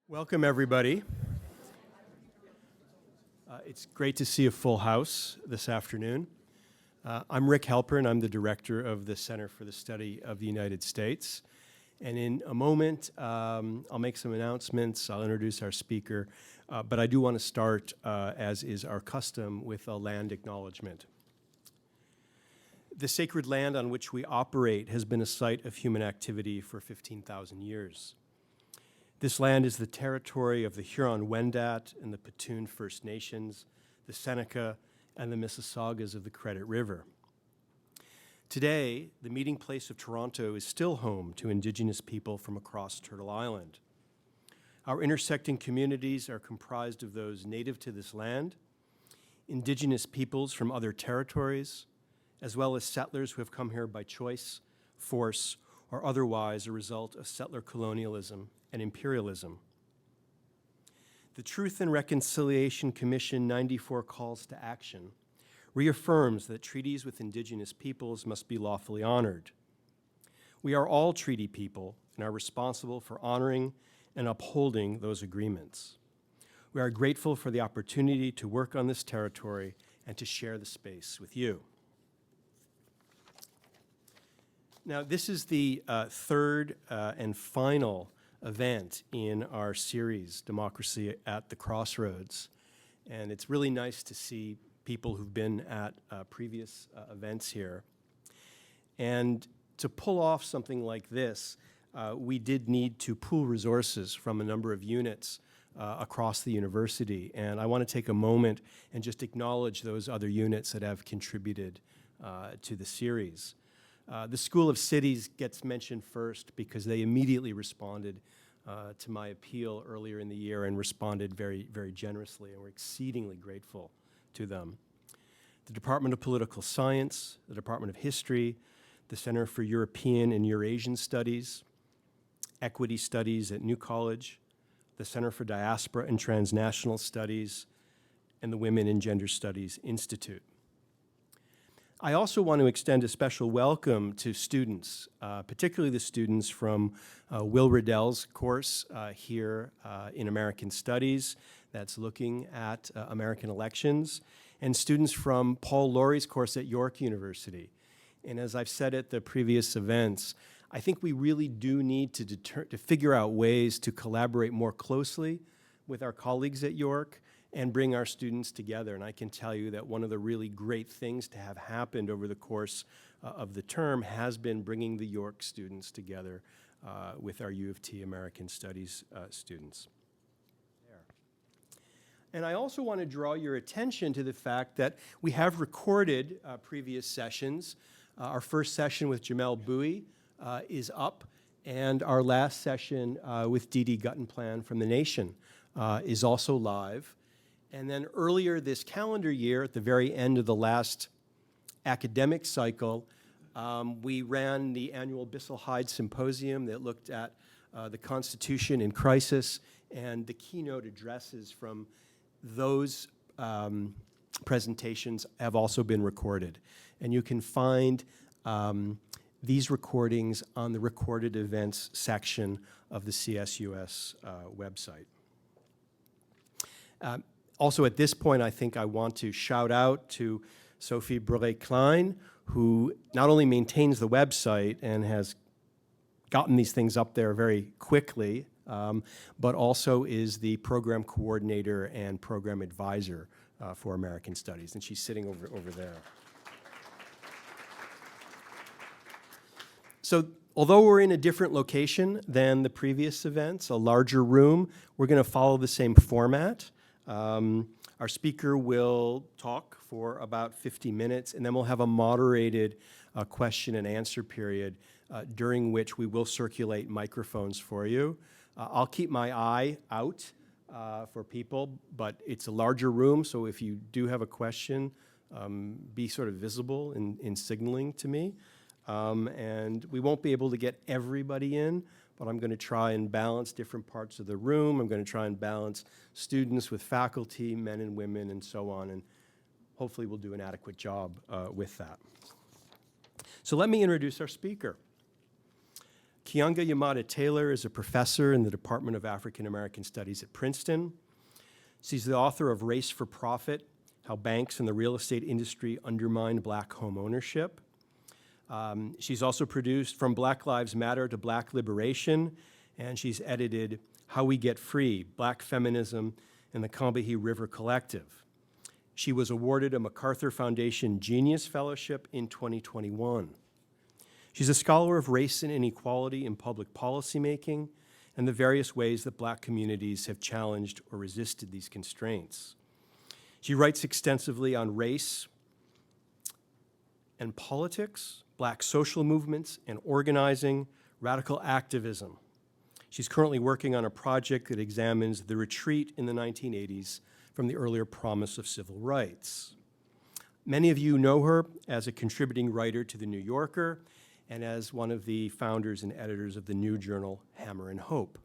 Welcome, everybody. It's great to see a full house this afternoon. I'm Rick Halpern. I'm the director of the Center for the Study of the United States. And in a moment, I'll make some announcements. I'll introduce our speaker. But I do want to start, as is our custom, with a land acknowledgement. The sacred land on which we operate has been a site of human activity for 15,000 years. This land is the territory of the Huron-Wendat and the Petun First Nations, the Seneca, and the Mississaugas of the Credit River. Today, the meeting place of Toronto is still home to Indigenous people from across Turtle Island. Our intersecting communities are comprised of those native to this land, Indigenous peoples from other territories, as well as settlers who have come here by choice, force, or otherwise a result of settler colonialism and imperialism. The Truth and Reconciliation Commission 94 Calls to Action reaffirms that treaties with Indigenous peoples must be lawfully honored. We are all treaty people and are responsible for honoring and upholding those agreements. We are grateful for the opportunity to work on this territory and to share the space with you. Now, this is the third and final event in our series, Democracy at the Crossroads. And it's really nice to see people who've been at previous events here. And to pull off something like this, we did need to pool resources from a number of units across the university. And I want to take a moment and just acknowledge those other units that have contributed to the series. The School of Cities gets mentioned first because they immediately responded to my appeal earlier in the year and responded very, very generously, and we're exceedingly grateful to them. The Department of Political Science, the Department of History, the Center for European and Eurasian Studies, Equity Studies at New College, the Center for Diaspora and Transnational Studies, and the Women and Gender Studies Institute. I also want to extend a special welcome to students, particularly the students from Will Riddell's course here in American Studies that's looking at American elections, and students from Paul Laurie's course at York University. And as I've said at the previous events, I think we really do need to figure out ways to collaborate more closely with our colleagues at York and bring our students together. And I can tell you that one of the really great things to have happened over the course of the term has been bringing the York students together with our U of T American Studies students. And I also want to draw your attention to the fact that we have recorded previous sessions. Our first session with Jamelle Bouie is up, and our last session with Guttenplan from The Nation is also live. And then earlier this calendar year, at the very end of the last academic cycle, we ran the annual Bissell Hyde Symposium that looked at the Constitution in crisis, and the keynote addresses from those presentations have also been recorded. And you can find these recordings on the recorded events section of the CSUS website. Also, at this point, I think I want to shout out to Sophie Brevet-Klein, who not only maintains the website and has gotten these things up there very quickly, but also is the program coordinator and program advisor for American Studies, and she's sitting over there. So, although we're in a different location than the previous events, a larger room, we're going to follow the same format. Our speaker will talk for about 50 minutes, and then we'll have a moderated question and answer period during which we will circulate microphones for you. I'll keep my eye out for people, but it's a larger room, so if you do have a question, be sort of visible in signaling to me. And we won't be able to get everybody in, but I'm going to try and balance different parts of the room. I'm going to try and balance students with faculty, men and women, and so on, and hopefully we'll do an adequate job with that. So let me introduce our speaker. Keeanga Yamahtta-Taylor is a professor in the Department of African American Studies at Princeton. She's the author of Race for Profit: How Banks and the Real Estate Industry Undermine Black Home Ownership. She's also produced From Black Lives Matter to Black Liberation, and she's edited How We Get Free: Black Feminism and the Combahee River Collective. She was awarded a MacArthur Foundation Genius Fellowship in 2021. She's a scholar of race and inequality in public policymaking and the various ways that Black communities have challenged or resisted these constraints. She writes extensively on race and politics, Black social movements and organizing, radical activism. She's currently working on a project that examines the retreat in the 1980s from the earlier promise of civil rights. Many of you know her as a contributing writer to The New Yorker and as one of the founders and editors of the new journal, Hammer and Hope.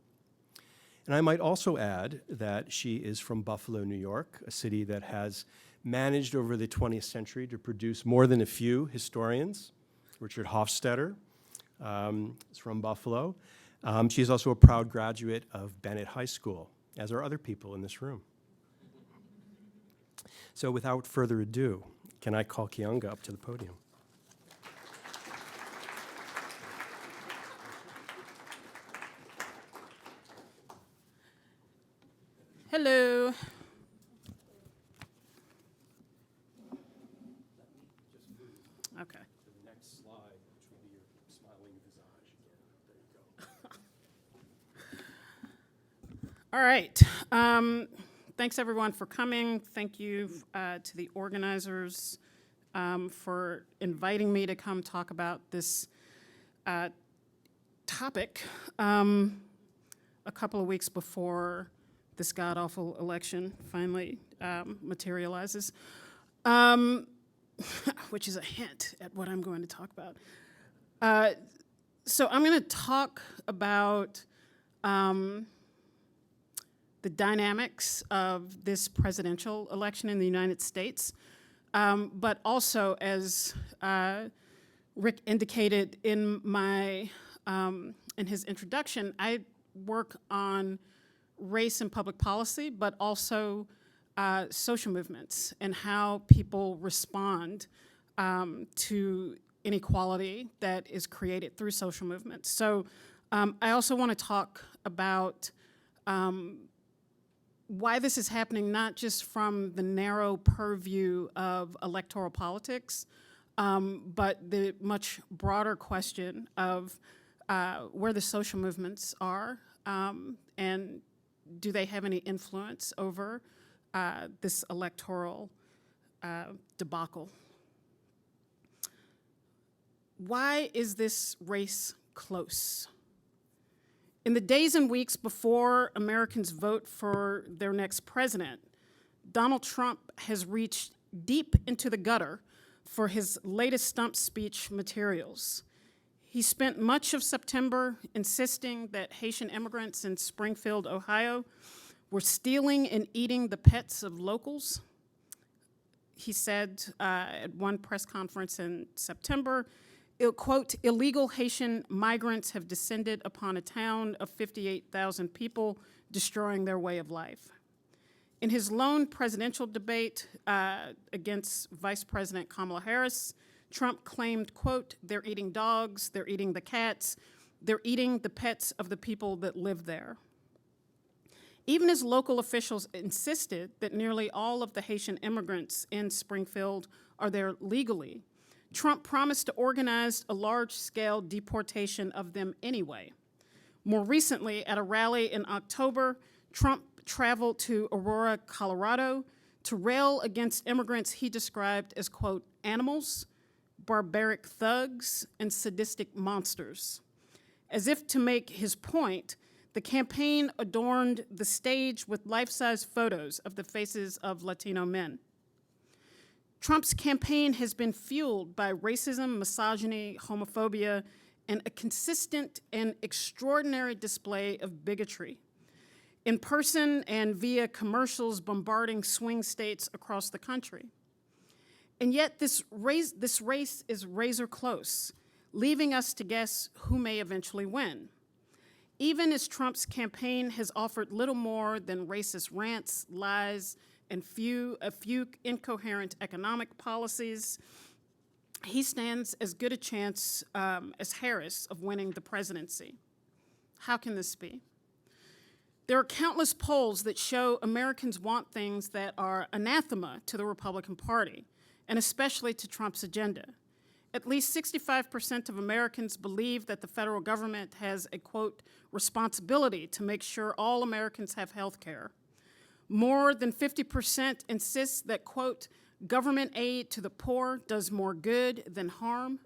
And I might also add that she is from Buffalo, New York, a city that has managed over the 20th century to produce more than a few historians. Richard Hofstadter is from Buffalo. She's also a proud graduate of Bennett High School, as are other people in this room. So without further ado, can I call Keeanga up to the podium? Hello. Okay. The next slide, which will be your smiling visage again. There you go. All right. Thanks, everyone, for coming. Thank you to the organizers for inviting me to come talk about this topic a couple of weeks before this god-awful election finally materializes, which is a hint at what I'm going to talk about. So I'm going to talk about the dynamics of this presidential election in the United States, but also, as Rick indicated in his introduction, I work on race and public policy, but also social movements and how people respond to inequality that is created through social movements. So I also want to talk about why this is happening, not just from the narrow purview of electoral politics, but the much broader question of where the social movements are and do they have any influence over this electoral debacle? Why is this race close? In the days and weeks before Americans vote for their next president, Donald Trump has reached deep into the gutter for his latest stump speech materials. He spent much of September insisting that Haitian immigrants in Springfield, Ohio, were stealing and eating the pets of locals. He said at one press conference in September, quote, "Illegal Haitian migrants have descended upon a town of 58,000 people, destroying their way of life." In his lone presidential debate against Vice President Kamala Harris, Trump claimed, quote, "They're eating dogs, they're eating the cats, they're eating the pets of the people that live there." Even as local officials insisted that nearly all of the Haitian immigrants in Springfield are there legally, Trump promised to organize a large-scale deportation of them anyway. More recently, at a rally in October, Trump traveled to Aurora, Colorado, to rail against immigrants he described as, quote, "animals, barbaric thugs, and sadistic monsters." As if to make his point, the campaign adorned the stage with life-size photos of the faces of Latino men. Trump's campaign has been fueled by racism, misogyny, homophobia, and a consistent and extraordinary display of bigotry, in person and via commercials bombarding swing states across the country. And yet this race is razor close. leaving us to guess who may eventually win. Even as Trump's campaign has offered little more than racist rants, lies, and a few incoherent economic policies, he stands as good a chance as Harris of winning the presidency. How can this be? There are countless polls that show Americans want things that are anathema to the Republican Party, and especially to Trump's agenda. At least 65% of Americans believe that the federal government has a, quote, responsibility to make sure all Americans have health care. More than 50% insist that, quote, government aid to the poor does more good than harm.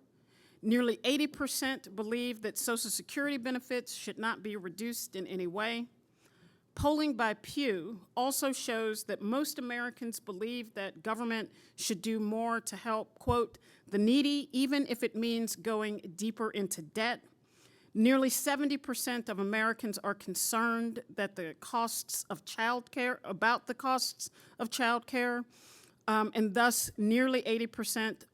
Nearly 80% believe that Social Security benefits should not be reduced in any way. Polling by Pew also shows that most Americans believe that government should do more to help, quote, the needy, even if it means going deeper into debt. Nearly 70% of Americans are concerned that the costs of childcare, and thus nearly 80%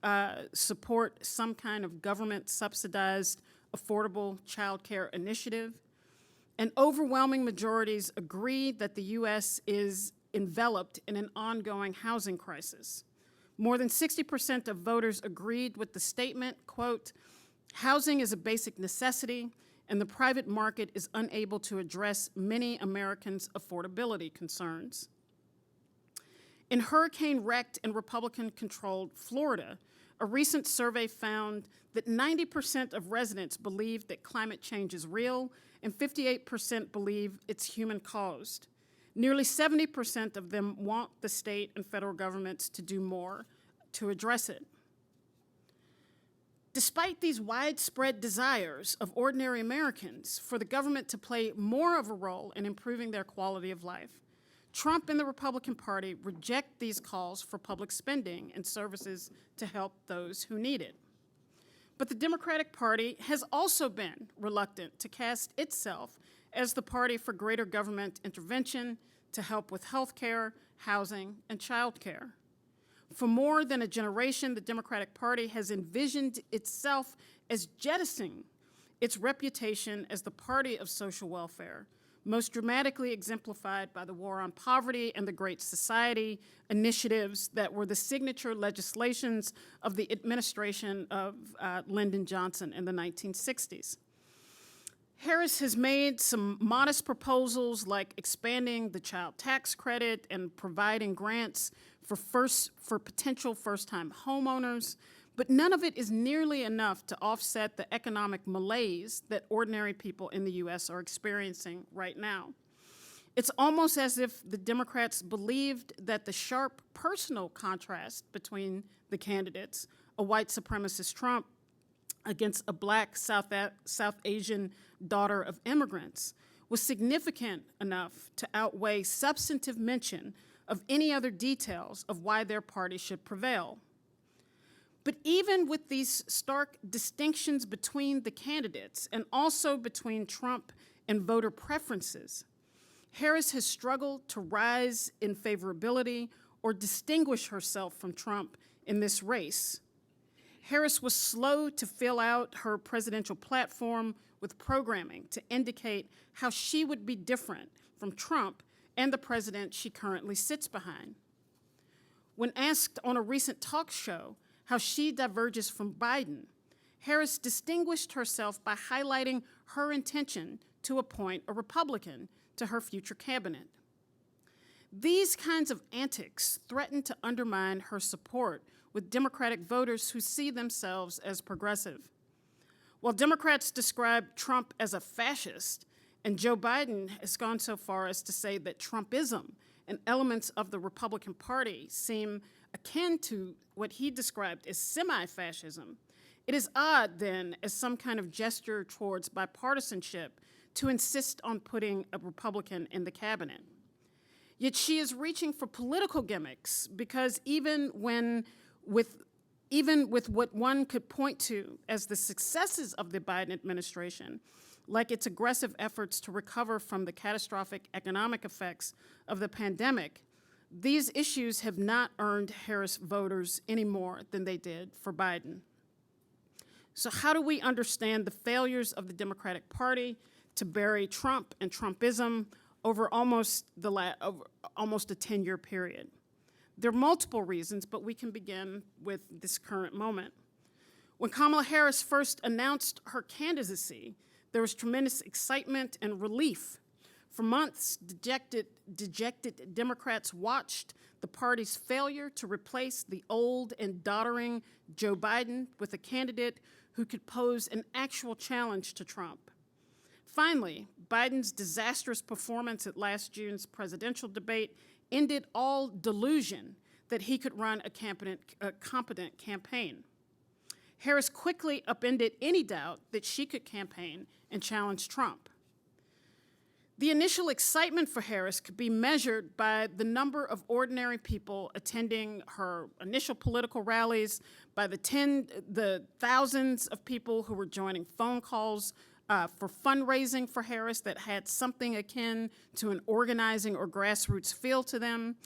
support some kind of government-subsidized, affordable childcare initiative. And overwhelming majorities agree that the U.S. is enveloped in an ongoing housing crisis. More than 60% of voters agreed with the statement, quote, housing is a basic necessity, and the private market is unable to address many Americans' affordability concerns. In hurricane-wrecked and Republican-controlled Florida, a recent survey found that 90% of residents believe that climate change is real, and 58% believe it's human-caused. Nearly 70% of them want the state and federal governments to do more to address it. Despite these widespread desires of ordinary Americans for the government to play more of a role in improving their quality of life, Trump and the Republican Party reject these calls for public spending and services to help those who need it. But the Democratic Party has also been reluctant to cast itself as the party for greater government intervention to help with health care, housing, and child care. For more than a generation, the Democratic Party has envisioned itself as jettisoning its reputation as the party of social welfare, most dramatically exemplified by the War on Poverty and the Great Society initiatives that were the signature legislations of the administration of Lyndon Johnson in the 1960s. Harris has made some modest proposals like expanding the child tax credit and providing grants for potential first-time homeowners, but none of it is nearly enough to offset the economic malaise that ordinary people in the U.S. are experiencing right now. It's almost as if the Democrats believed that the sharp personal contrast between the candidates, a white supremacist Trump against a black South Asian daughter of immigrants, was significant enough to outweigh substantive mention of any other details of why their party should prevail. But even with these stark distinctions between the candidates and also between Trump and voter preferences, Harris has struggled to rise in favorability or distinguish herself from Trump in this race. Harris was slow to fill out her presidential platform with programming to indicate how she would be different from Trump and the president she currently sits behind. When asked on a recent talk show how she diverges from Biden, Harris distinguished herself by highlighting her intention to appoint a Republican to her future cabinet. These kinds of antics threaten to undermine her support with Democratic voters who see themselves as progressive. While Democrats describe Trump as a fascist, and Joe Biden has gone so far as to say that Trumpism and elements of the Republican Party seem akin to what he described as semi-fascism, it is odd then, as some kind of gesture towards bipartisanship, to insist on putting a Republican in the cabinet. Yet she is reaching for political gimmicks because even with what one could point to as the successes of the Biden administration, like its aggressive efforts to recover from the catastrophic economic effects of the pandemic, these issues have not earned Harris voters any more than they did for Biden. So how do we understand the failures of the Democratic Party to bury Trump and Trumpism over almost a 10-year period? There are multiple reasons, but we can begin with this current moment. When Kamala Harris first announced her candidacy, there was tremendous excitement and relief. For months, dejected Democrats watched the party's failure to replace the old and doddering Joe Biden with a candidate who could pose an actual challenge to Trump. Finally, Biden's disastrous performance at last June's presidential debate ended all delusion that he could run a competent campaign. Harris quickly upended any doubt that she could campaign and challenge Trump. The initial excitement for Harris could be measured by the number of ordinary people attending her initial political rallies, by the thousands of people who were joining phone calls for fundraising for Harris that had something akin to an organizing or grassroots feel to them.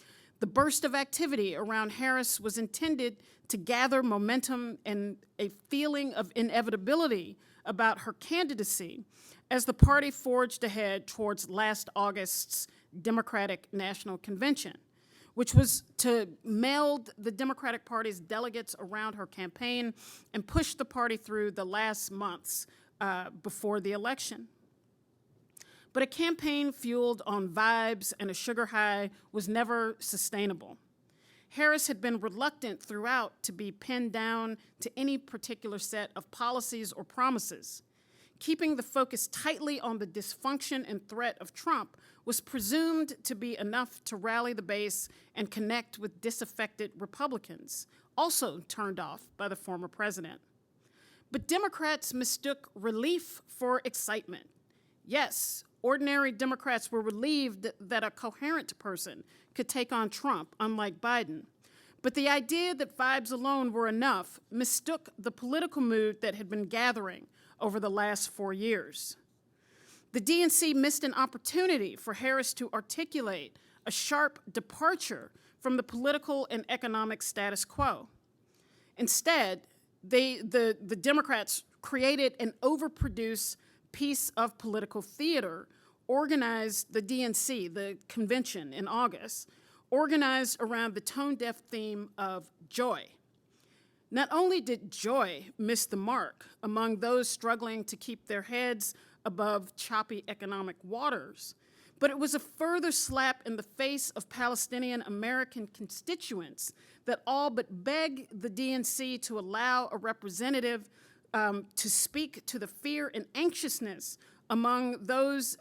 The burst of activity around Harris was intended to gather momentum and a feeling of inevitability about her candidacy as the party forged ahead towards last August's Democratic National Convention, which was to meld the Democratic Party's delegates around her campaign and push the party through the last months before the election. But a campaign fueled on vibes and a sugar high was never sustainable. Harris had been reluctant throughout to be pinned down to any particular set of policies or promises. Keeping the focus tightly on the dysfunction and threat of Trump was presumed to be enough to rally the base and connect with disaffected Republicans, also turned off by the former president. But Democrats mistook relief for excitement. Yes, ordinary Democrats were relieved that a coherent person could take on Trump, unlike Biden. But the idea that vibes alone were enough mistook the political mood that had been gathering over the last 4 years. The DNC missed an opportunity for Harris to articulate a sharp departure from the political and economic status quo. Instead, the Democrats created an overproduced piece of political theater, organized the DNC, the convention in August, organized around the tone-deaf theme of joy. Not only did joy miss the mark among those struggling to keep their heads above choppy economic waters, but it was a further slap in the face of Palestinian American constituents that all but begged the DNC to allow a representative to speak to the fear and anxiousness among those,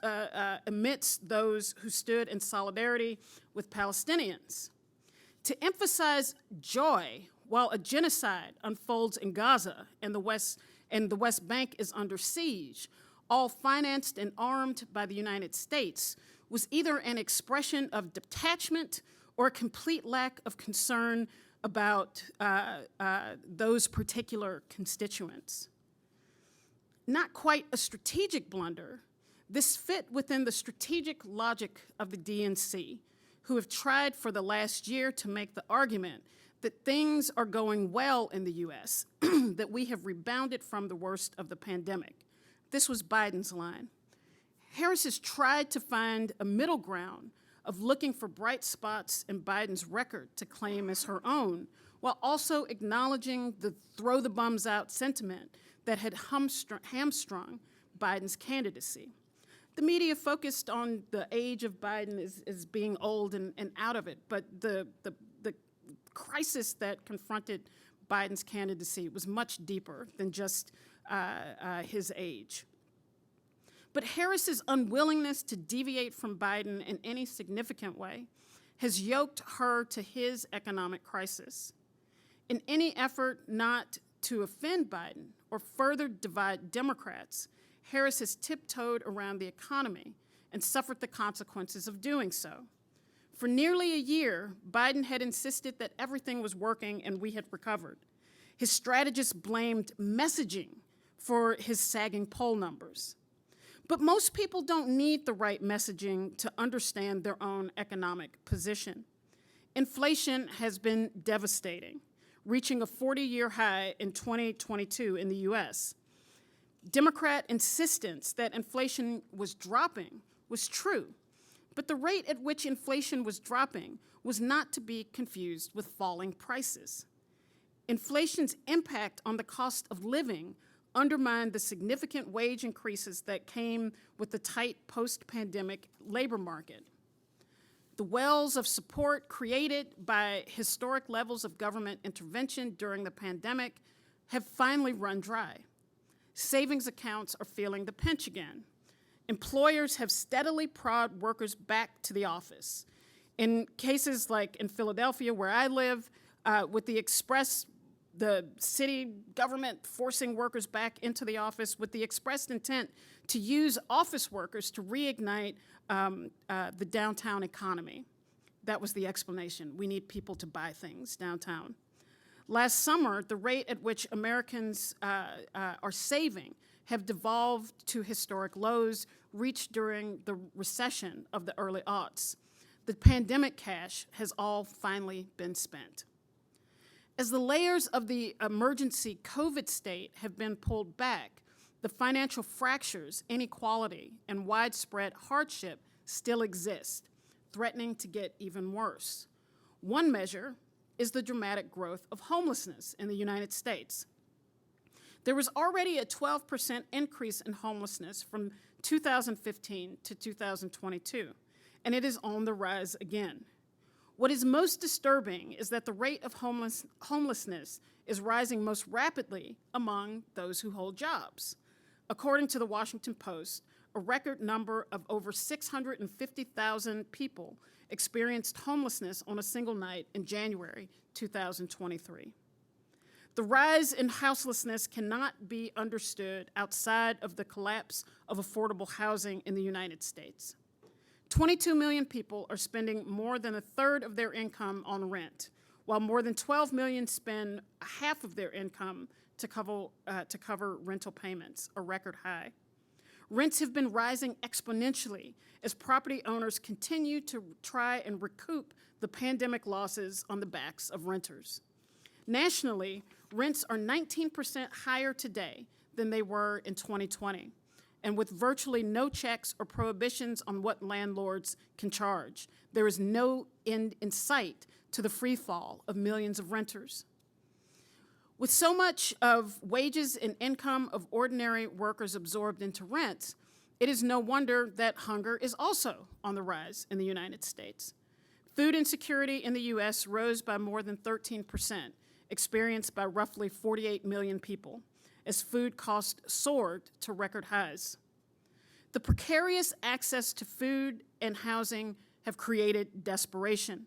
amidst those who stood in solidarity with Palestinians. To emphasize joy while a genocide unfolds in Gaza and the West Bank is under siege, all financed and armed by the United States, was either an expression of detachment or a complete lack of concern about those particular constituents. Not quite a strategic blunder, this fit within the strategic logic of the DNC, who have tried for the last year to make the argument that things are going well in the US, that we have rebounded from the worst of the pandemic. This was Biden's line. Harris has tried to find a middle ground of looking for bright spots in Biden's record to claim as her own, while also acknowledging the throw the bums out sentiment that had hamstrung Biden's candidacy. The media focused on the age of Biden as being old and out of it, but the crisis that confronted Biden's candidacy was much deeper than just his age. But Harris's unwillingness to deviate from Biden in any significant way has yoked her to his economic crisis. In any effort not to offend Biden or further divide Democrats, Harris has tiptoed around the economy and suffered the consequences of doing so. For nearly a year, Biden had insisted that everything was working and we had recovered. His strategists blamed messaging for his sagging poll numbers. But most people don't need the right messaging to understand their own economic position. Inflation has been devastating. reaching a 40-year high in 2022 in the US. Democrat insistence that inflation was dropping was true, but the rate at which inflation was dropping was not to be confused with falling prices. Inflation's impact on the cost of living undermined the significant wage increases that came with the tight post-pandemic labor market. The wells of support created by historic levels of government intervention during the pandemic have finally run dry. Savings accounts are feeling the pinch again. Employers have steadily prod workers back to the office. In cases like in Philadelphia, where I live, with the city government forcing workers back into the office with the expressed intent to use office workers to reignite the downtown economy. That was the explanation. We need people to buy things downtown. Last summer, the rate at which Americans are saving have devolved to historic lows reached during the recession of the early aughts. The pandemic cash has all finally been spent. As the layers of the emergency COVID state have been pulled back, the financial fractures, inequality, and widespread hardship still exist, threatening to get even worse. One measure is the dramatic growth of homelessness in the United States. There was already a 12% increase in homelessness from 2015 to 2022, and it is on the rise again. What is most disturbing is that the rate of homelessness is rising most rapidly among those who hold jobs. According to the Washington Post, a record number of over 650,000 people experienced homelessness on a single night in January 2023. The rise in houselessness cannot be understood outside of the collapse of affordable housing in the United States. 22 million people are spending more than a third of their income on rent, while more than 12 million spend half of their income to cover rental payments, a record high. Rents have been rising exponentially as property owners continue to try and recoup the pandemic losses on the backs of renters. Nationally, rents are 19% higher today than they were in 2020, and with virtually no checks or prohibitions on what landlords can charge, there is no end in sight to the free fall of millions of renters. With so much of wages and income of ordinary workers absorbed into rent, it is no wonder that hunger is also on the rise in the United States. Food insecurity in the U.S. rose by more than 13%, experienced by roughly 48 million people, as food costs soared to record highs. The precarious access to food and housing have created desperation.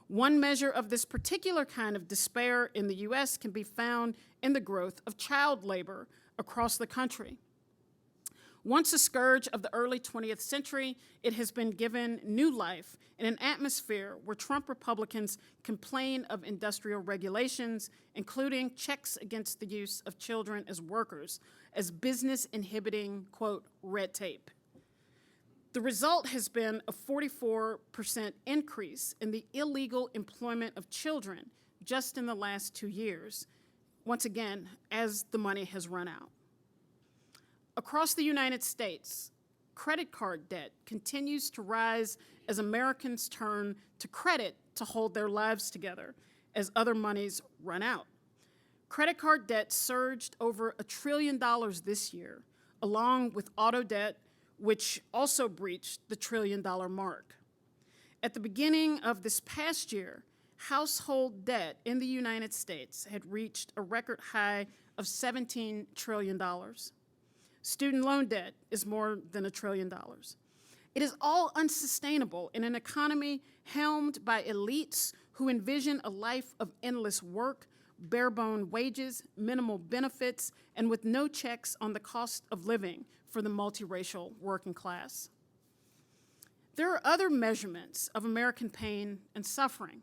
One measure of this particular kind of despair in the U.S. can be found in the growth of child labor across the country. Once a scourge of the early 20th century, it has been given new life in an atmosphere where Trump Republicans complain of industrial regulations, including checks against the use of children as workers, as business inhibiting, quote, red tape. The result has been a 44% increase in the illegal employment of children just in the last 2 years, once again, as the money has run out. Across the United States, credit card debt continues to rise as Americans turn to credit to hold their lives together as other monies run out. Credit card debt surged over $1 trillion this year, along with auto debt, which also breached the $1 trillion mark. At the beginning of this past year, household debt in the United States had reached a record high of $17 trillion. Student loan debt is more than $1 trillion. It is all unsustainable in an economy helmed by elites who envision a life of endless work, bare-bone wages, minimal benefits, and with no checks on the cost of living for the multiracial working class. There are other measurements of American pain and suffering.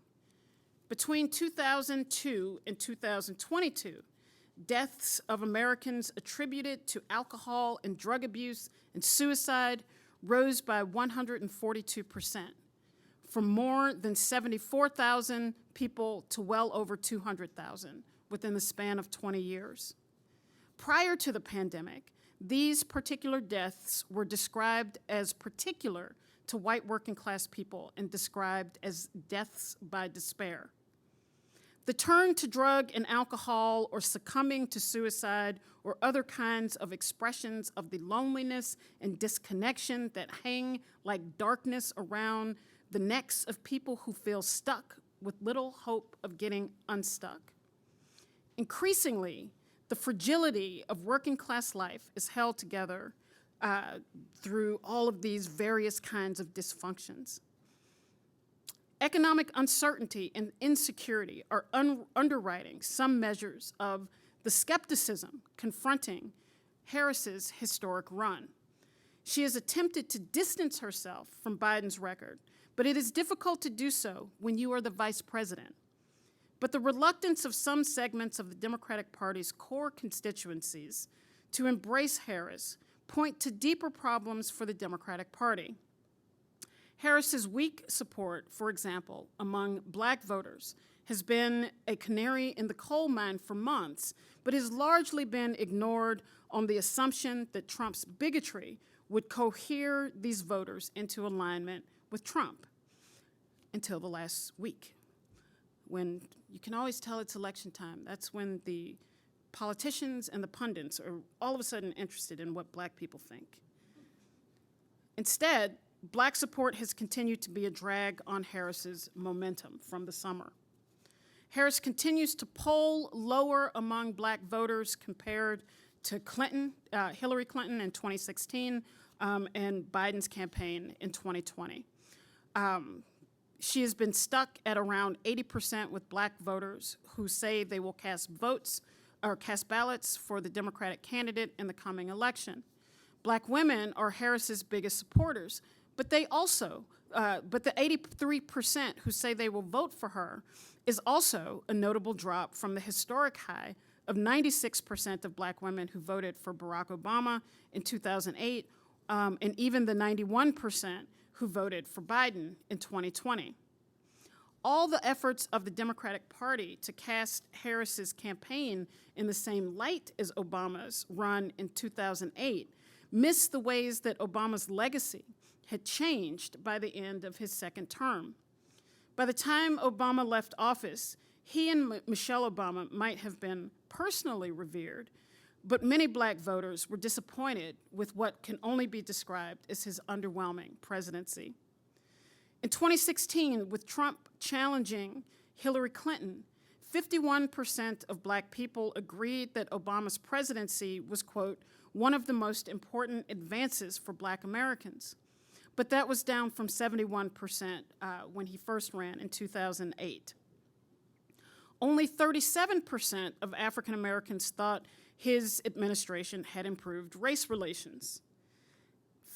Between 2002 and 2022, deaths of Americans attributed to alcohol and drug abuse and suicide rose by 142%. from more than 74,000 people to well over 200,000 within the span of 20 years. Prior to the pandemic, these particular deaths were described as particular to white working class people and described as deaths by despair. The turn to drug and alcohol or succumbing to suicide or other kinds of expressions of the loneliness and disconnection that hang like darkness around the necks of people who feel stuck with little hope of getting unstuck. Increasingly, the fragility of working class life is held together through all of these various kinds of dysfunctions. Economic uncertainty and insecurity are underwriting some measures of the skepticism confronting Harris's historic run. She has attempted to distance herself from Biden's record, but it is difficult to do so when you are the vice president. But the reluctance of some segments of the Democratic Party's core constituencies to embrace Harris point to deeper problems for the Democratic Party. Harris's weak support, for example, among black voters has been a canary in the coal mine for months, but has largely been ignored on the assumption that Trump's bigotry would cohere these voters into alignment with Trump until the last week, when you can always tell it's election time. That's when the politicians and the pundits are all of a sudden interested in what black people think. Instead, black support has continued to be a drag on Harris's momentum from the summer. Harris continues to poll lower among black voters compared to Hillary Clinton in 2016 and Biden's campaign in 2020. She has been stuck at around 80% with black voters who say they will cast ballots for the Democratic candidate in the coming election. Black women are Harris's biggest supporters, but the 83% who say they will vote for her is also a notable drop from the historic high of 96% of black women who voted for Barack Obama in 2008, and even the 91% who voted for Biden in 2020. All the efforts of the Democratic Party to cast Harris's campaign in the same light as Obama's run in 2008 missed the ways that Obama's legacy had changed by the end of his second term. By the time Obama left office, he and Michelle Obama might have been personally revered, but many black voters were disappointed with what can only be described as his underwhelming presidency. In 2016, with Trump challenging Hillary Clinton, 51% of black people agreed that Obama's presidency was, quote, one of the most important advances for black Americans. But that was down from 71% when he first ran in 2008. Only 37% of African Americans thought his administration had improved race relations.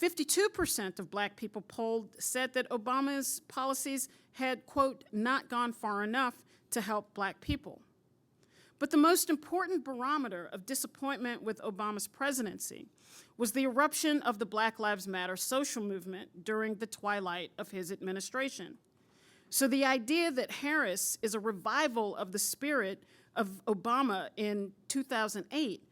52% of black people polled said that Obama's policies had, quote, not gone far enough to help black people. But the most important barometer of disappointment with Obama's presidency was the eruption of the Black Lives Matter social movement during the twilight of his administration. So the idea that Harris is a revival of the spirit of Obama in 2008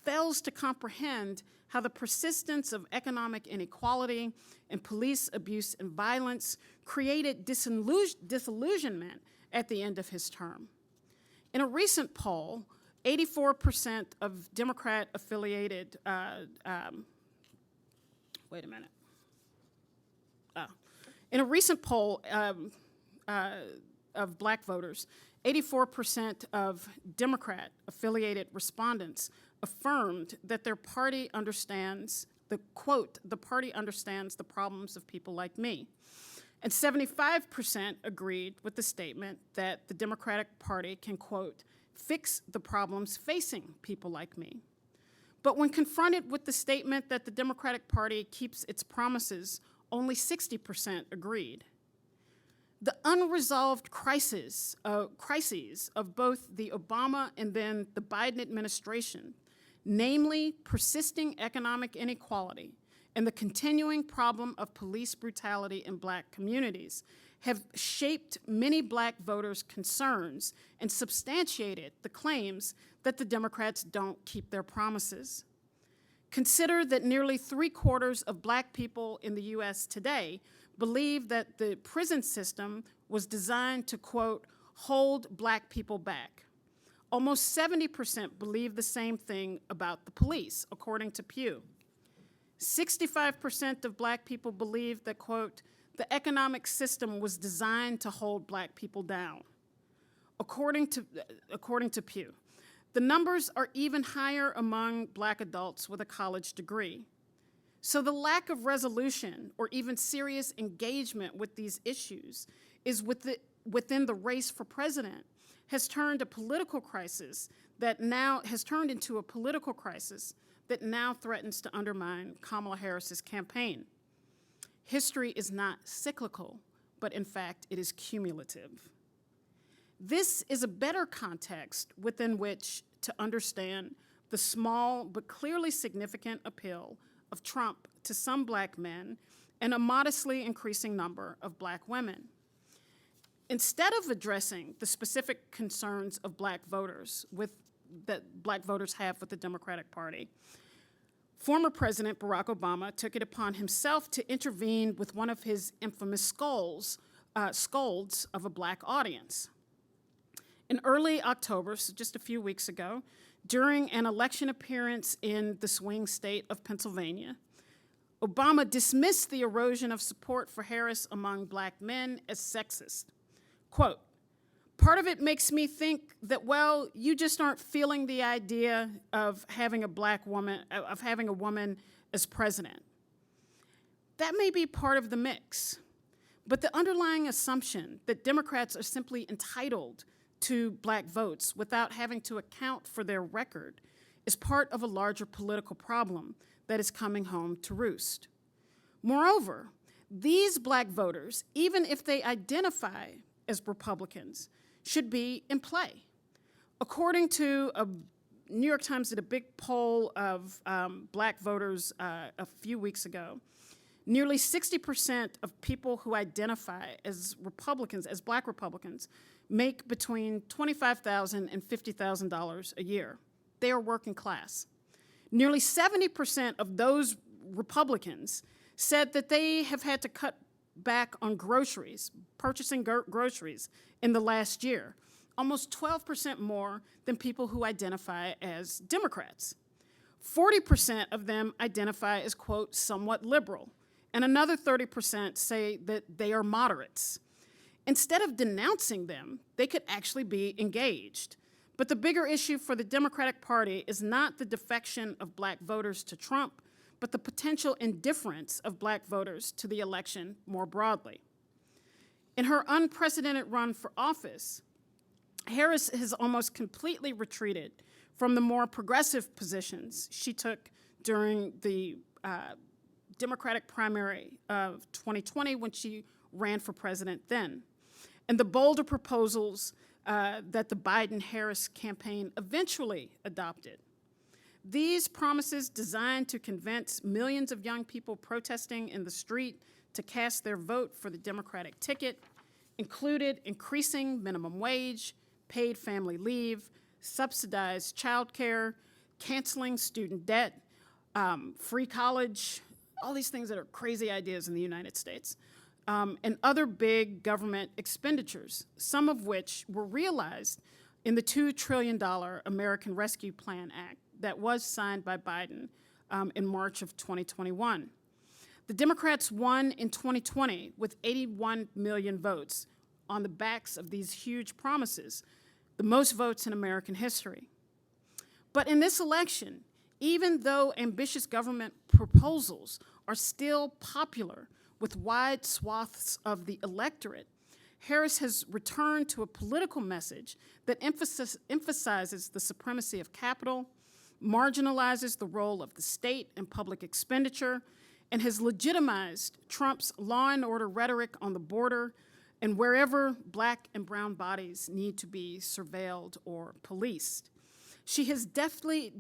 fails to comprehend how the persistence of economic inequality and police abuse and violence created disillusionment at the end of his term. In a recent poll, 84% of Democrat-affiliated, in a recent poll of black voters, 84% of Democrat-affiliated respondents affirmed that their party understands, the party understands the problems of people like me. And 75% agreed with the statement that the Democratic Party can, quote, fix the problems facing people like me. But when confronted with the statement that the Democratic Party keeps its promises, only 60% agreed. The unresolved crises of both the Obama and then the Biden administration, namely persisting economic inequality and the continuing problem of police brutality in black communities, have shaped many black voters' concerns and substantiated the claims that the Democrats don't keep their promises. Consider that nearly 3/4 of black people in the US today believe that the prison system was designed to, quote, hold black people back. Almost 70% believe the same thing about the police, according to Pew. 65% of black people believe that, quote, the economic system was designed to hold black people down, according to Pew. The numbers are even higher among black adults with a college degree. So the lack of resolution or even serious engagement with these issues is within the race for president has turned into a political crisis that now threatens to undermine Kamala Harris's campaign. History is not cyclical, but in fact, it is cumulative. This is a better context within which to understand the small but clearly significant appeal of Trump to some black men and a modestly increasing number of black women. Instead of addressing the specific concerns of black voters that black voters have with the Democratic Party, former President Barack Obama took it upon himself to intervene with one of his infamous scolds of a black audience. In early October, so just a few weeks ago, during an election appearance in the swing state of Pennsylvania, Obama dismissed the erosion of support for Harris among black men as sexist. Quote, part of it makes me think that, well, you just aren't feeling the idea of having a woman as president. That may be part of the mix, but the underlying assumption that Democrats are simply entitled to black votes without having to account for their record is part of a larger political problem that is coming home to roost. Moreover, these black voters, even if they identify as Republicans, should be in play. According to New York Times did a big poll of black voters a few weeks ago, nearly 60% of people who identify as Republicans, as black Republicans, make between $25,000 and $50,000 a year. They are working class. Nearly 70% of those Republicans said that they have had to cut back on groceries, purchasing groceries in the last year, almost 12% more than people who identify as Democrats. 40% of them identify as, quote, somewhat liberal, and another 30% say that they are moderates. Instead of denouncing them, they could actually be engaged. But the bigger issue for the Democratic Party is not the defection of black voters to Trump, but the potential indifference of black voters to the election more broadly. In her unprecedented run for office, Harris has almost completely retreated from the more progressive positions she took during the Democratic primary of 2020 when she ran for president then, and the bolder proposals that the Biden-Harris campaign eventually adopted. These promises, designed to convince millions of young people protesting in the street to cast their vote for the Democratic ticket, included increasing minimum wage, paid family leave, subsidized childcare, canceling student debt, free college, all these things that are crazy ideas in the United States, and other big government expenditures, some of which were realized in the $2 trillion American Rescue Plan Act that was signed by Biden in March of 2021. The Democrats won in 2020 with 81 million votes on the backs of these huge promises, the most votes in American history. But in this election, even though ambitious government proposals are still popular with wide swaths of the electorate, Harris has returned to a political message that emphasizes the supremacy of capital, marginalizes the role of the state in public expenditure, and has legitimized Trump's law and order rhetoric on the border and wherever black and brown bodies need to be surveilled or policed. She has deftly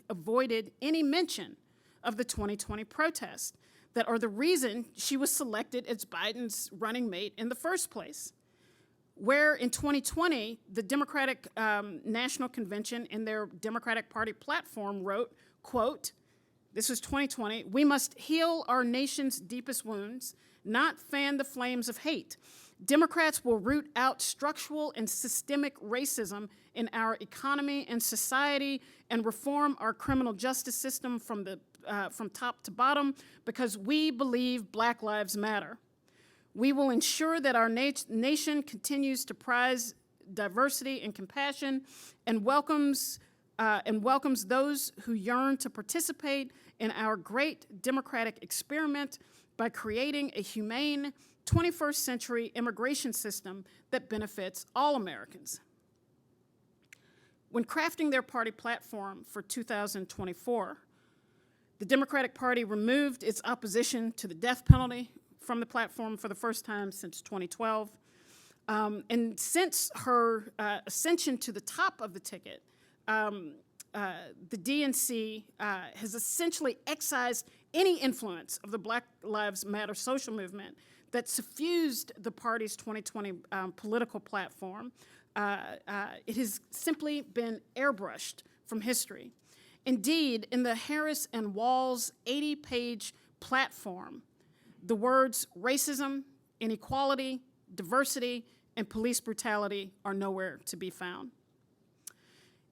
avoided any mention of the 2020 protest that are the reason she was selected as Biden's running mate in the first place. Where in 2020, the Democratic National Convention in their Democratic Party platform wrote, quote, this was 2020, "We must heal our nation's deepest wounds, not fan the flames of hate. Democrats will root out structural and systemic racism in our economy and society and reform our criminal justice system from top to bottom because we believe Black Lives Matter. We will ensure that our nation continues to prize diversity and compassion and welcomes those who yearn to participate in our great democratic experiment by creating a humane 21st century immigration system that benefits all Americans." When crafting their party platform for 2024, the Democratic Party removed its opposition to the death penalty from the platform for the first time since 2012. And since her ascension to the top of the ticket, the DNC has essentially excised any influence of the Black Lives Matter social movement that suffused the party's 2020 political platform. It has simply been airbrushed from history. Indeed, in the Harris and Walz 80-page platform, the words racism, inequality, diversity, and police brutality are nowhere to be found.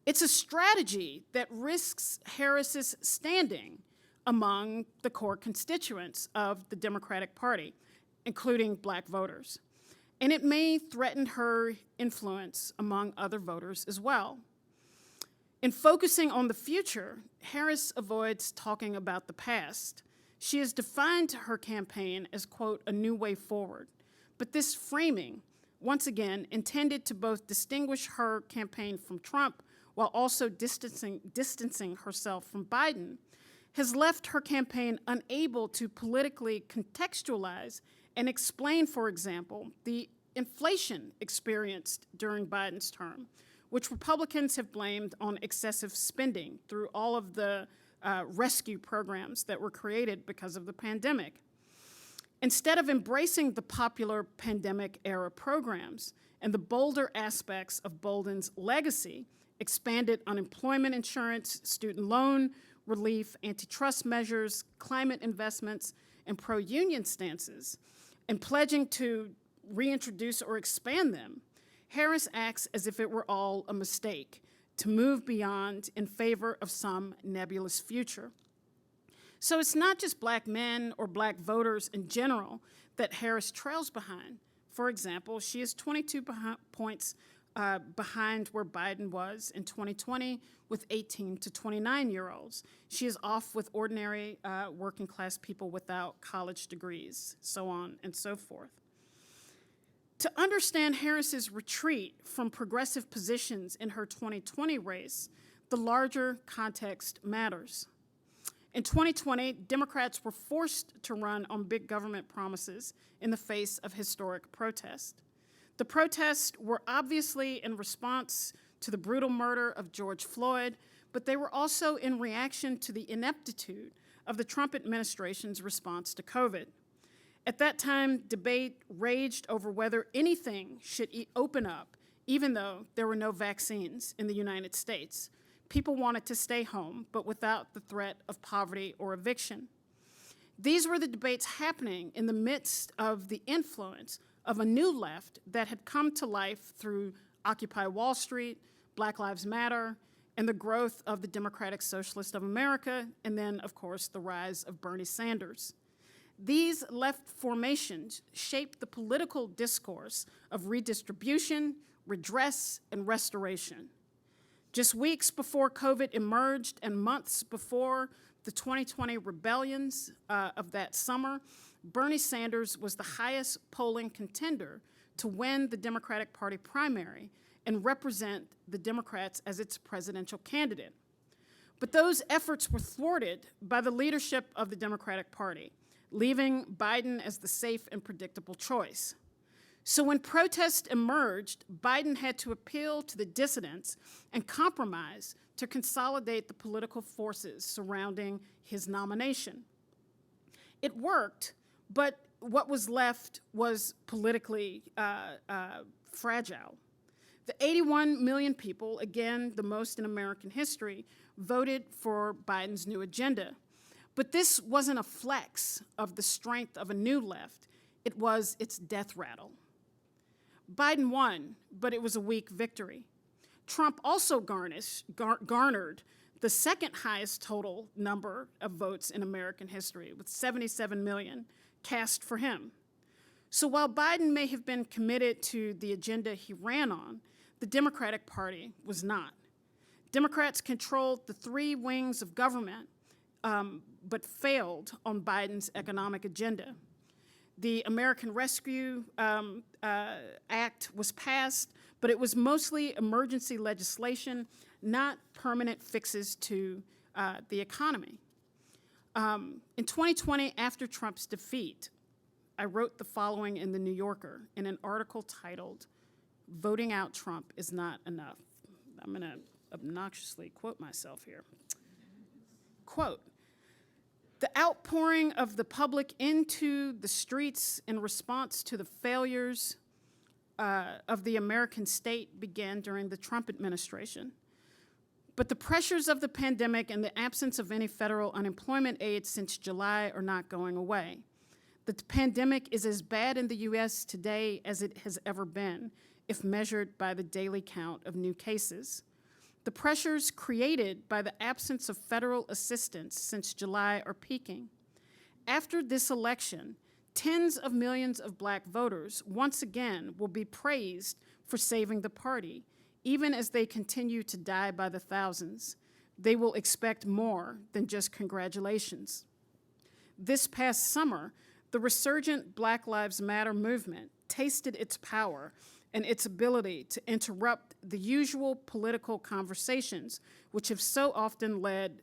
It's a strategy that risks Harris's standing among the core constituents of the Democratic Party, including Black voters. And it may threaten her influence among other voters as well. In focusing on the future, Harris avoids talking about the past. She has defined her campaign as, quote, "a new way forward." But this framing, once again, intended to both distinguish her campaign from Trump while also distancing herself from Biden, has left her campaign unable to politically contextualize and explain, for example, the inflation experienced during Biden's term, which Republicans have blamed on excessive spending through all of the rescue programs that were created because of the pandemic. Instead of embracing the popular pandemic-era programs and the bolder aspects of Bolden's legacy, expanded unemployment insurance, student loan relief, antitrust measures, climate investments, and pro-union stances, and pledging to reintroduce or expand them, Harris acts as if it were all a mistake, to move beyond in favor of some nebulous future. So it's not just Black men or Black voters in general that Harris trails behind. For example, she is 22 points behind where Biden was in 2020 with 18 to 29-year-olds. She is off with ordinary working class people without college degrees, so on and so forth. To understand Harris's retreat from progressive positions in her 2020 race, the larger context matters. In 2020, Democrats were forced to run on big government promises in the face of historic protest. The protests were obviously in response to the brutal murder of George Floyd, but they were also in reaction to the ineptitude of the Trump administration's response to COVID. At that time, debate raged over whether anything should open up, even though there were no vaccines in the United States. People wanted to stay home, but without the threat of poverty or eviction. These were the debates happening in the midst of the influence of a new left that had come to life through Occupy Wall Street, Black Lives Matter, and the growth of the Democratic Socialists of America, and then, of course, the rise of Bernie Sanders. These left formations shaped the political discourse of redistribution, redress, and restoration. Just weeks before COVID emerged and months before the 2020 rebellions of that summer, Bernie Sanders was the highest polling contender to win the Democratic Party primary and represent the Democrats as its presidential candidate. But those efforts were thwarted by the leadership of the Democratic Party, leaving Biden as the safe and predictable choice. So when protest emerged, Biden had to appeal to the dissidents and compromise to consolidate the political forces surrounding his nomination. It worked, but what was left was politically fragile. The 81 million people, again, the most in American history, voted for Biden's new agenda. But this wasn't a flex of the strength of a new left. It was its death rattle. Biden won, but it was a weak victory. Trump also garnered the second highest total number of votes in American history, with 77 million cast for him. So while Biden may have been committed to the agenda he ran on, the Democratic Party was not. Democrats controlled the three wings of government, but failed on Biden's economic agenda. The American Rescue Act was passed, but it was mostly emergency legislation, not permanent fixes to the economy. In 2020, after Trump's defeat, I wrote the following in The New Yorker in an article titled, "Voting Out Trump is Not Enough." I'm going to obnoxiously quote myself here. Quote, "The outpouring of the public into the streets in response to the failures of the American state began during the Trump administration. But the pressures of the pandemic and the absence of any federal unemployment aid since July are not going away. The pandemic is as bad in the U.S. today as it has ever been, if measured by the daily count of new cases. The pressures created by the absence of federal assistance since July are peaking. After this election, tens of millions of black voters once again will be praised for saving the party, even as they continue to die by the thousands. They will expect more than just congratulations. This past summer, the resurgent Black Lives Matter movement tasted its power and its ability to interrupt the usual political conversations which have so often left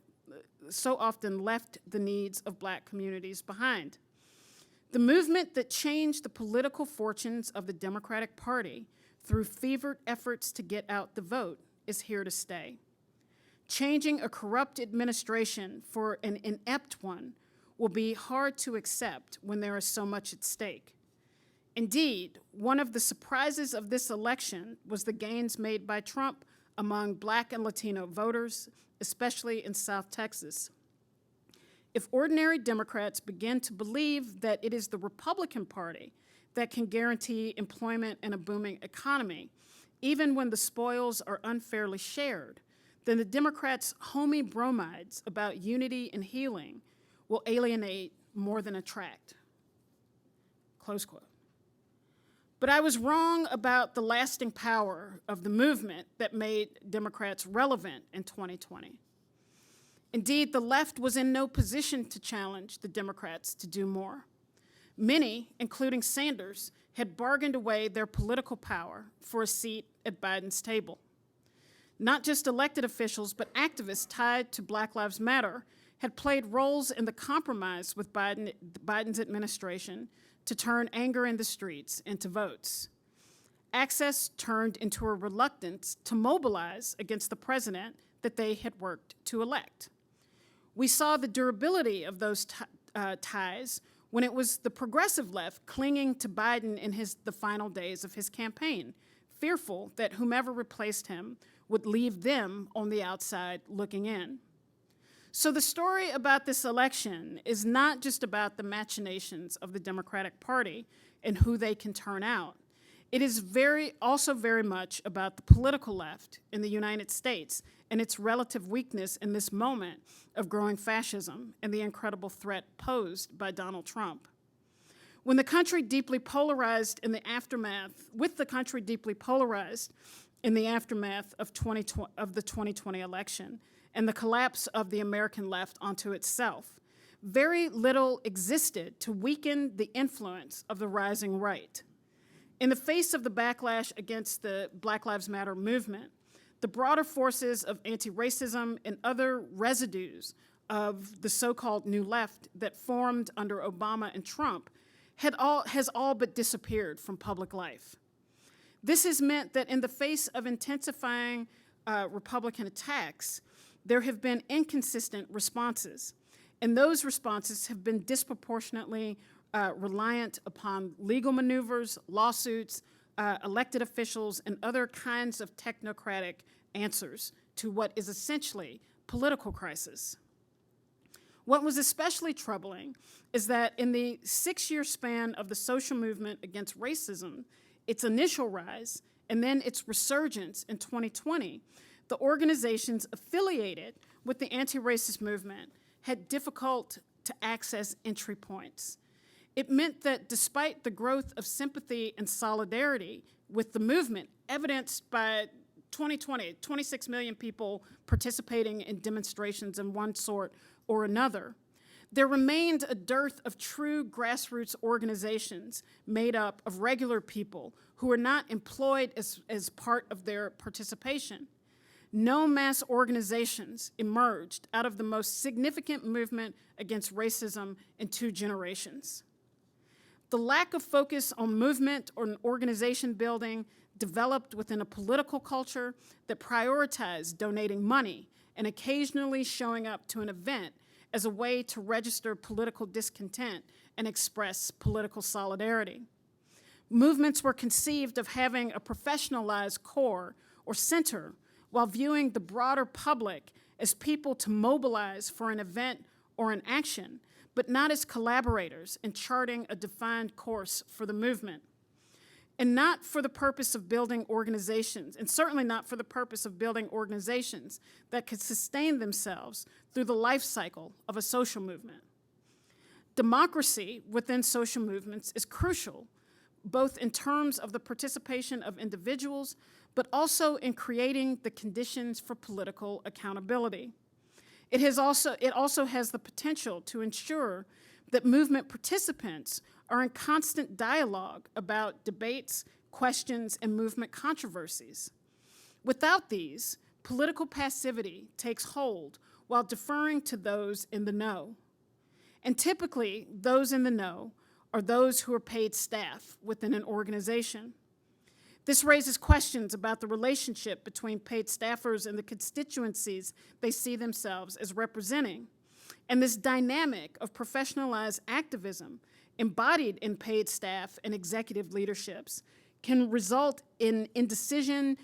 the needs of black communities behind. The movement that changed the political fortunes of the Democratic Party through fevered efforts to get out the vote is here to stay. Changing a corrupt administration for an inept one will be hard to accept when there is so much at stake. Indeed, one of the surprises of this election was the gains made by Trump among Black and Latino voters, especially in South Texas. If ordinary Democrats begin to believe that it is the Republican Party that can guarantee employment and a booming economy, even when the spoils are unfairly shared, then the Democrats' homey bromides about unity and healing will alienate more than attract." Close quote. But I was wrong about the lasting power of the movement that made Democrats relevant in 2020. Indeed, the left was in no position to challenge the Democrats to do more. Many, including Sanders, had bargained away their political power for a seat at Biden's table. Not just elected officials, but activists tied to Black Lives Matter had played roles in the compromise with Biden's administration to turn anger in the streets into votes. Access turned into a reluctance to mobilize against the president that they had worked to elect. We saw the durability of those ties when it was the progressive left clinging to Biden in the final days of his campaign, fearful that whomever replaced him would leave them on the outside looking in. So the story about this election is not just about the machinations of the Democratic Party and who they can turn out. It is also very much about the political left in the United States and its relative weakness in this moment of growing fascism and the incredible threat posed by Donald Trump. With the country deeply polarized in the aftermath of the 2020 election and the collapse of the American left onto itself, very little existed to weaken the influence of the rising right. In the face of the backlash against the Black Lives Matter movement, the broader forces of anti-racism and other residues of the so-called new left that formed under Obama and Trump has all but disappeared from public life. This has meant that in the face of intensifying Republican attacks, there have been inconsistent responses. And those responses have been disproportionately reliant upon legal maneuvers, lawsuits, elected officials, and other kinds of technocratic answers to what is essentially political crisis. What was especially troubling is that in the 6-year span of the social movement against racism, its initial rise, and then its resurgence in 2020, the organizations affiliated with the anti-racist movement had difficult to access entry points. It meant that despite the growth of sympathy and solidarity with the movement, evidenced by 2020, 26 million people participating in demonstrations in one sort or another, there remained a dearth of true grassroots organizations made up of regular people who were not employed as part of their participation. No mass organizations emerged out of the most significant movement against racism in 2 generations. The lack of focus on movement or organization building developed within a political culture that prioritized donating money and occasionally showing up to an event as a way to register political discontent and express political solidarity. Movements were conceived of having a professionalized core or center while viewing the broader public as people to mobilize for an event or an action, but not as collaborators in charting a defined course for the movement. And not for the purpose of building organizations, and certainly not for the purpose of building organizations that could sustain themselves through the life cycle of a social movement. Democracy within social movements is crucial, both in terms of the participation of individuals, but also in creating the conditions for political accountability. It also has the potential to ensure that movement participants are in constant dialogue about debates, questions, and movement controversies. Without these, political passivity takes hold while deferring to those in the know. And typically, those in the know are those who are paid staff within an organization. This raises questions about the relationship between paid staffers and the constituencies they see themselves as representing. And this dynamic of professionalized activism embodied in paid staff and executive leaderships can result in indecision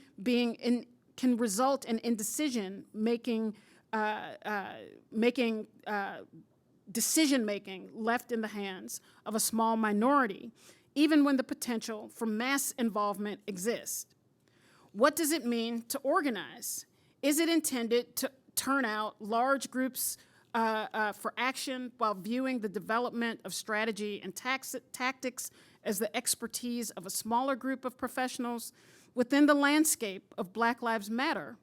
decision-making left in the hands of a small minority, even when the potential for mass involvement exists. What does it mean to organize? Is it intended to turn out large groups for action while viewing the development of strategy and tactics as the expertise of a smaller group of professionals? Within the landscape of Black Lives Matter,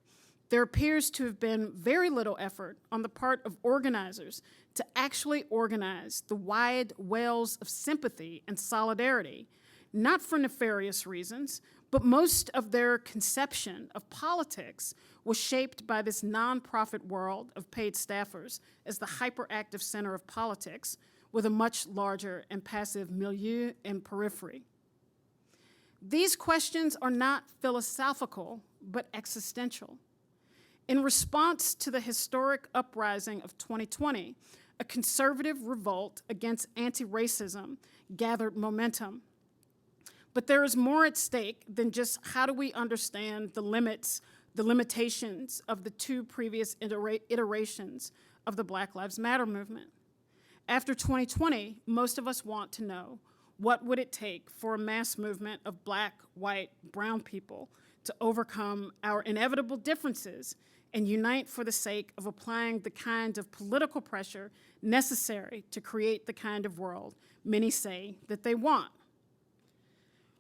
there appears to have been very little effort on the part of organizers to actually organize the wide wells of sympathy and solidarity, not for nefarious reasons, but most of their conception of politics was shaped by this nonprofit world of paid staffers as the hyperactive center of politics with a much larger and passive milieu and periphery. These questions are not philosophical, but existential. In response to the historic uprising of 2020, a conservative revolt against anti-racism gathered momentum. But there is more at stake than just how do we understand the limitations of the 2 previous iterations of the Black Lives Matter movement. After 2020, most of us want to know, what would it take for a mass movement of Black, white, brown people to overcome our inevitable differences and unite for the sake of applying the kind of political pressure necessary to create the kind of world many say that they want?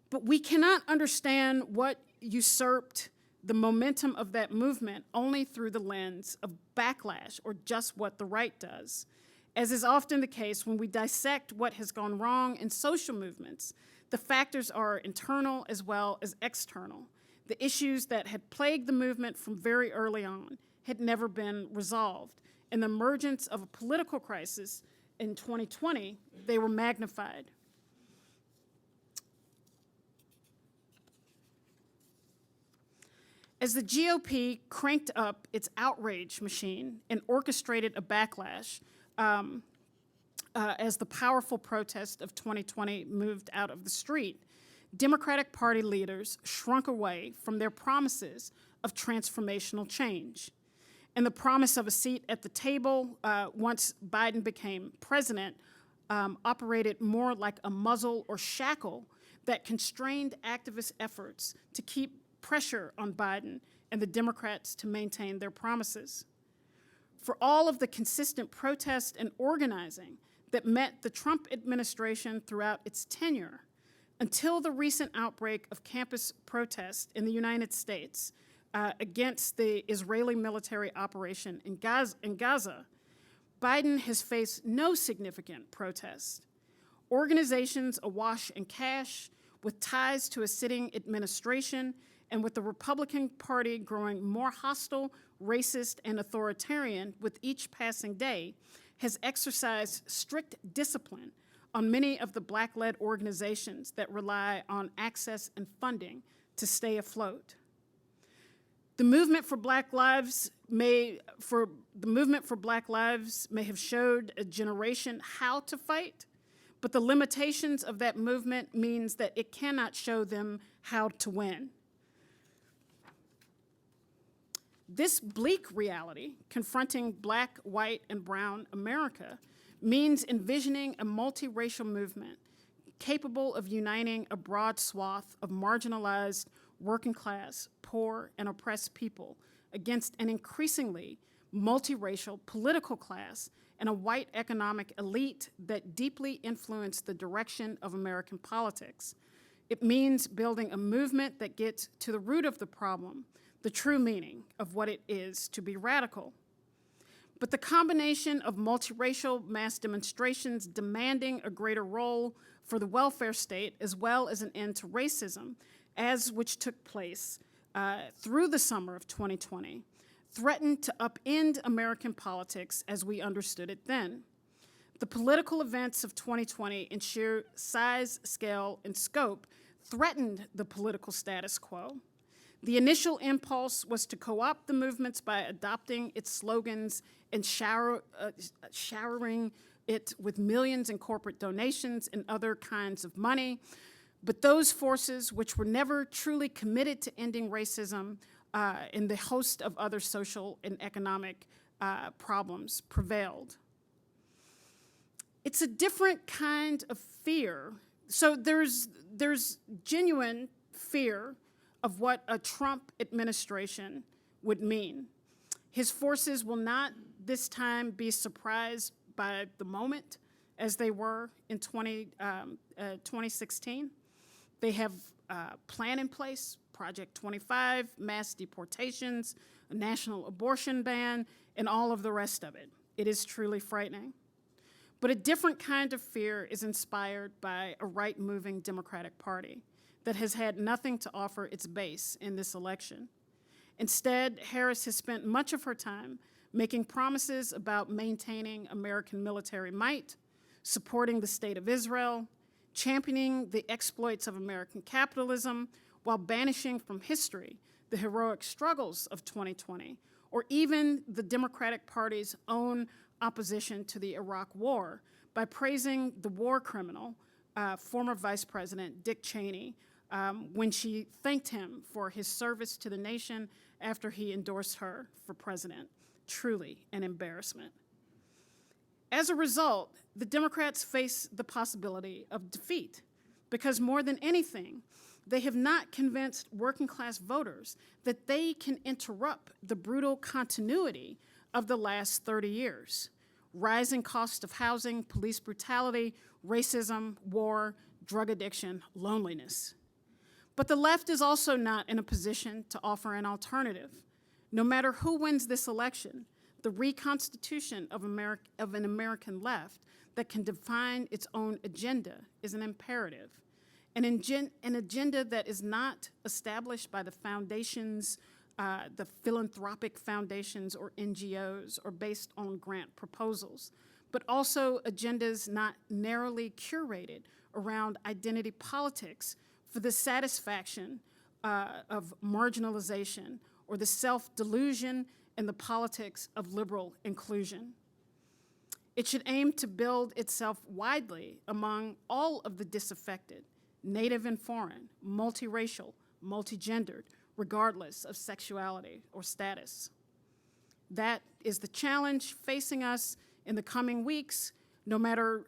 But we cannot understand what usurped the momentum of that movement only through the lens of backlash or just what the right does. As is often the case when we dissect what has gone wrong in social movements, the factors are internal as well as external. The issues that had plagued the movement from very early on had never been resolved. In the emergence of a political crisis in 2020, they were magnified. As the GOP cranked up its outrage machine and orchestrated a backlash, as the powerful protest of 2020 moved out of the street, Democratic Party leaders shrunk away from their promises of transformational change. And the promise of a seat at the table once Biden became president operated more like a muzzle or shackle that constrained activist efforts to keep pressure on Biden and the Democrats to maintain their promises. For all of the consistent protest and organizing that met the Trump administration throughout its tenure, until the recent outbreak of campus protests in the United States against the Israeli military operation in Gaza, Biden has faced no significant protests. Organizations awash in cash, with ties to a sitting administration, and with the Republican Party growing more hostile, racist, and authoritarian with each passing day, has exercised strict discipline on many of the Black-led organizations that rely on access and funding to stay afloat. The movement for Black Lives may have showed a generation how to fight, but the limitations of that movement means that it cannot show them how to win. This bleak reality confronting Black, white, and brown America means envisioning a multiracial movement capable of uniting a broad swath of marginalized, working class, poor, and oppressed people against an increasingly multiracial political class and a white economic elite that deeply influence the direction of American politics. It means building a movement that gets to the root of the problem, the true meaning of what it is to be radical. But the combination of multiracial mass demonstrations demanding a greater role for the welfare state, as well as an end to racism, which took place through the summer of 2020, threatened to upend American politics as we understood it then. The political events of 2020 in sheer size, scale, and scope threatened the political status quo. The initial impulse was to co-opt the movements by adopting its slogans and showering it with millions in corporate donations and other kinds of money. But those forces, which were never truly committed to ending racism and the host of other social and economic problems, prevailed. It's a different kind of fear. So there's genuine fear of what a Trump administration would mean. His forces will not this time be surprised by the moment as they were in 2016. They have a plan in place, Project 25, mass deportations, a national abortion ban, and all of the rest of it. It is truly frightening. But a different kind of fear is inspired by a right-moving Democratic Party that has had nothing to offer its base in this election. Instead, Harris has spent much of her time making promises about maintaining American military might, supporting the state of Israel, championing the exploits of American capitalism, while banishing from history the heroic struggles of 2020, or even the Democratic Party's own opposition to the Iraq War by praising the war criminal, former Vice President Dick Cheney, when she thanked him for his service to the nation after he endorsed her for president. Truly an embarrassment. As a result, the Democrats face the possibility of defeat because more than anything, they have not convinced working class voters that they can interrupt the brutal continuity of the last 30 years. Rising cost of housing, police brutality, racism, war, drug addiction, loneliness. But the left is also not in a position to offer an alternative. No matter who wins this election, the reconstitution of an American left that can define its own agenda is an imperative. An agenda that is not established by the foundations, the philanthropic foundations or NGOs, or based on grant proposals, but also agendas not narrowly curated around identity politics for the satisfaction of marginalization or the self-delusion and the politics of liberal inclusion. It should aim to build itself widely among all of the disaffected, native and foreign, multiracial, multigendered, regardless of sexuality or status. That is the challenge facing us in the coming weeks, no matter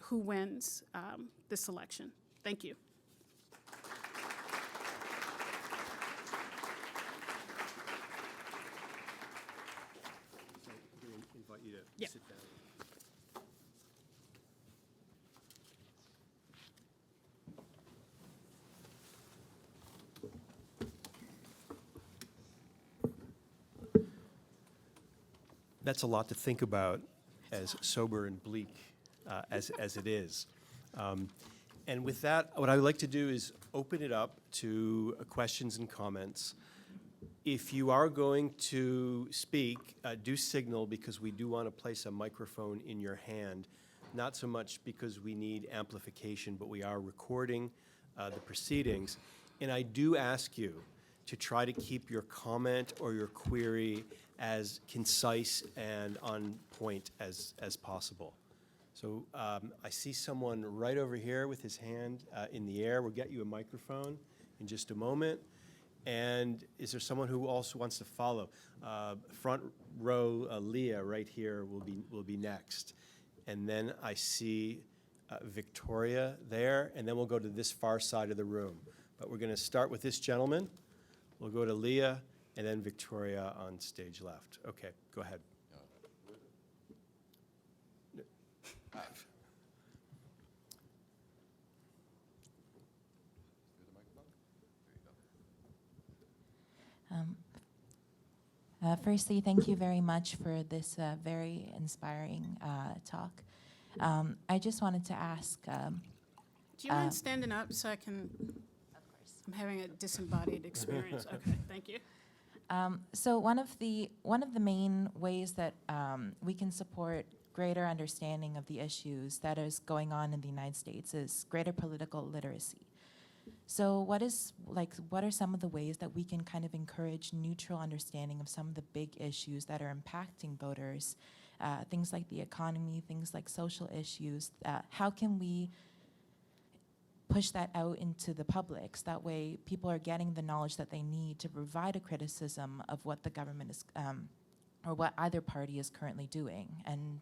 who wins this election. Thank you. Invite you to Yeah. sit down. That's a lot to think about, as sober and bleak as it is. And with that, what I would like to do is open it up to questions and comments. If you are going to speak, do signal, because we do want to place a microphone in your hand, not so much because we need amplification, but we are recording the proceedings. And I do ask you to try to keep your comment or your query as concise and on point as possible. So I see someone right over here with his hand in the air. We'll get you a microphone in just a moment. And is there someone who also wants to follow? Front row, Leah, right here will be next. And then I see Victoria there, and then we'll go to this far side of the room. But we're going to start with this gentleman. We'll go to Leah, and then Victoria on stage left. Okay, go ahead. Firstly, thank you very much for this very inspiring talk. I just wanted to ask. Do you mind standing up so I can? Of course. I'm having a disembodied experience. Okay, thank you. So one of the main ways that we can support greater understanding of the issues that is going on in the United States is greater political literacy. So what are some of the ways that we can kind of encourage neutral understanding of some of the big issues that are impacting voters, things like the economy, things like social issues? How can we push that out into the public so that way people are getting the knowledge that they need to provide a criticism of what the government is, or what either party is currently doing? And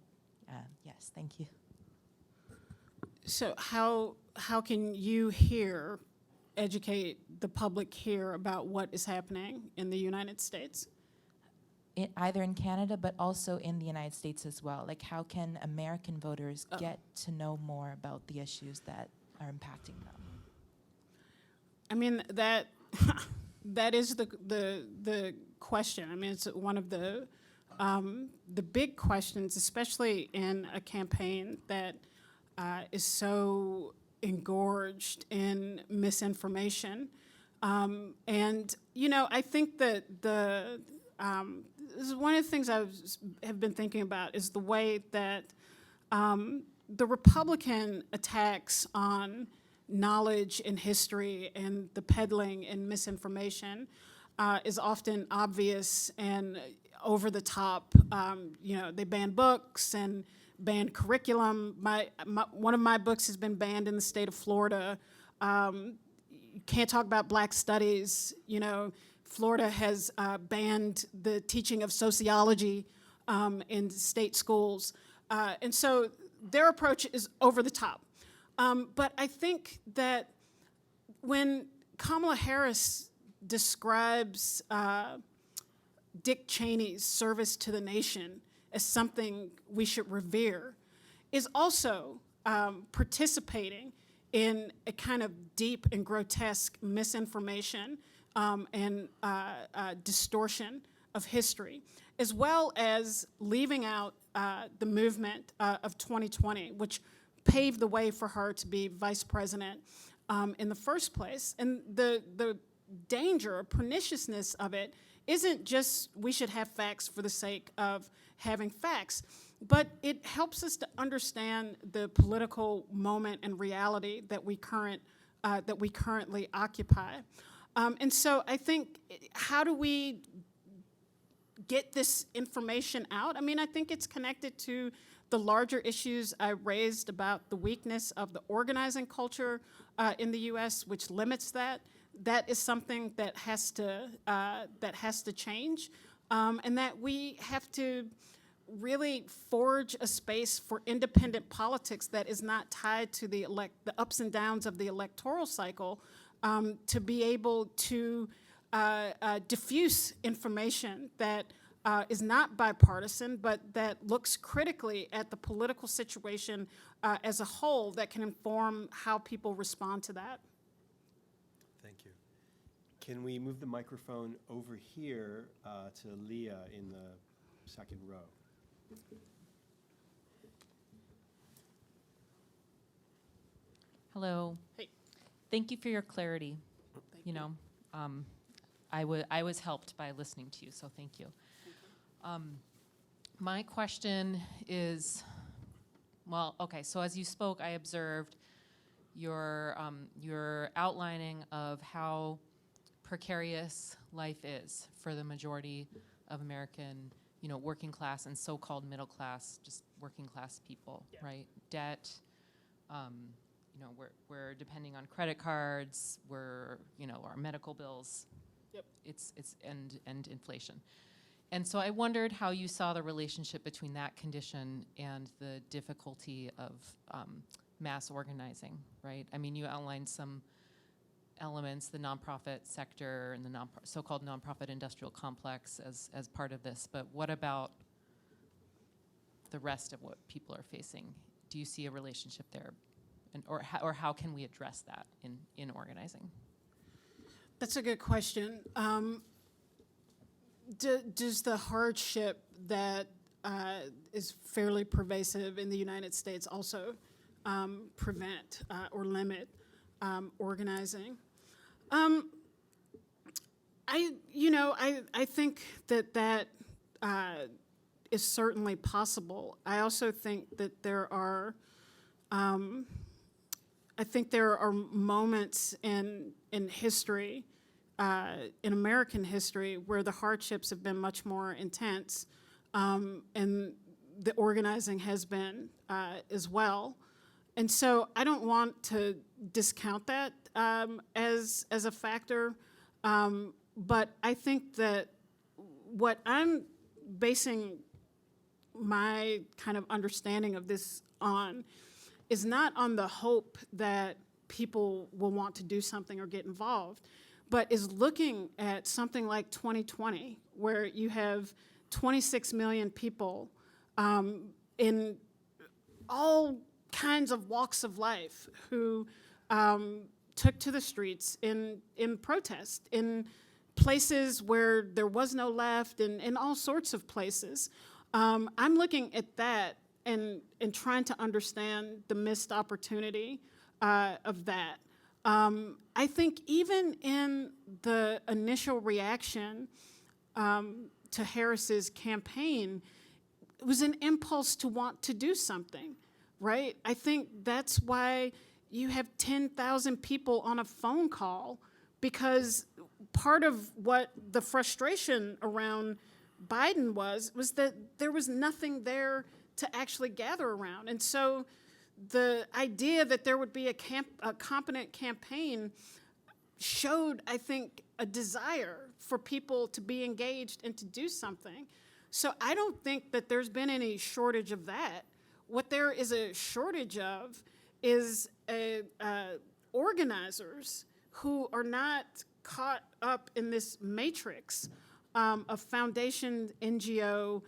yes, thank you. So how can you educate the public here about what is happening in the United States? Either in Canada, but also in the United States as well. Like, how can American voters get to know more about the issues that are impacting them? I mean, that is the question. I mean, it's one of the big questions, especially in a campaign that is so engorged in misinformation. And, you know, I think that this is one of the things I have been thinking about is the way that the Republican attacks on knowledge and history and the peddling and misinformation is often obvious and over the top. You know, they ban books and ban curriculum. One of my books has been banned in the state of Florida. You can't talk about Black studies. You know, Florida has banned the teaching of sociology in state schools. And so their approach is over the top. But I think that when Kamala Harris describes Dick Cheney's service to the nation as something we should revere, is also participating in a kind of deep and grotesque misinformation and distortion of history, as well as leaving out the movement of 2020, which paved the way for her to be vice president in the first place. And the danger or perniciousness of it isn't just we should have facts for the sake of having facts, but it helps us to understand the political moment and reality that we currently occupy. And so I think, how do we get this information out? I mean, I think it's connected to the larger issues I raised about the weakness of the organizing culture in the U.S., which limits that. That is something that has to change, and that we have to really forge a space for independent politics that is not tied to the ups and downs of the electoral cycle, to be able to diffuse information that is not bipartisan, but that looks critically at the political situation as a whole, that can inform how people respond to that. Thank you. Can we move the microphone over here to Leah in the second row? Hello. Hey. Thank you for your clarity. I was helped by listening to you, so thank you. My question is, well, okay, so as you spoke, I observed your outlining of how precarious life is for the majority of American, working class and so-called middle class, just working class people, Yeah. right? Debt, we're depending on credit cards, our medical bills. Yep. It's and inflation. And so I wondered how you saw the relationship between that condition and the difficulty of mass organizing, right? I mean, you outlined some elements, the nonprofit sector and the so-called nonprofit industrial complex as part of this, but what about the rest of what people are facing? Do you see a relationship there? Or how can we address that in organizing? That's a good question. Does the hardship that is fairly pervasive in the United States also prevent or limit organizing? I think that is certainly possible. I also think that there are moments in history, in American history, where the hardships have been much more intense, and the organizing has been as well. And so I don't want to discount that as a factor, but I think that what I'm basing my kind of understanding of this on is not on the hope that people will want to do something or get involved, but is looking at something like 2020, where you have 26 million people in all kinds of walks of life who took to the streets in protest, in places where there was no left, and in all sorts of places. I'm looking at that and trying to understand the missed opportunity of that. I think even in the initial reaction to Harris's campaign, it was an impulse to want to do something, right? I think that's why you have 10,000 people on a phone call, because part of what the frustration around Biden was that there was nothing there to actually gather around. And so the idea that there would be a competent campaign showed, I think, a desire for people to be engaged and to do something. So I don't think that there's been any shortage of that. What there is a shortage of is organizers who are not caught up in this matrix of foundation NGO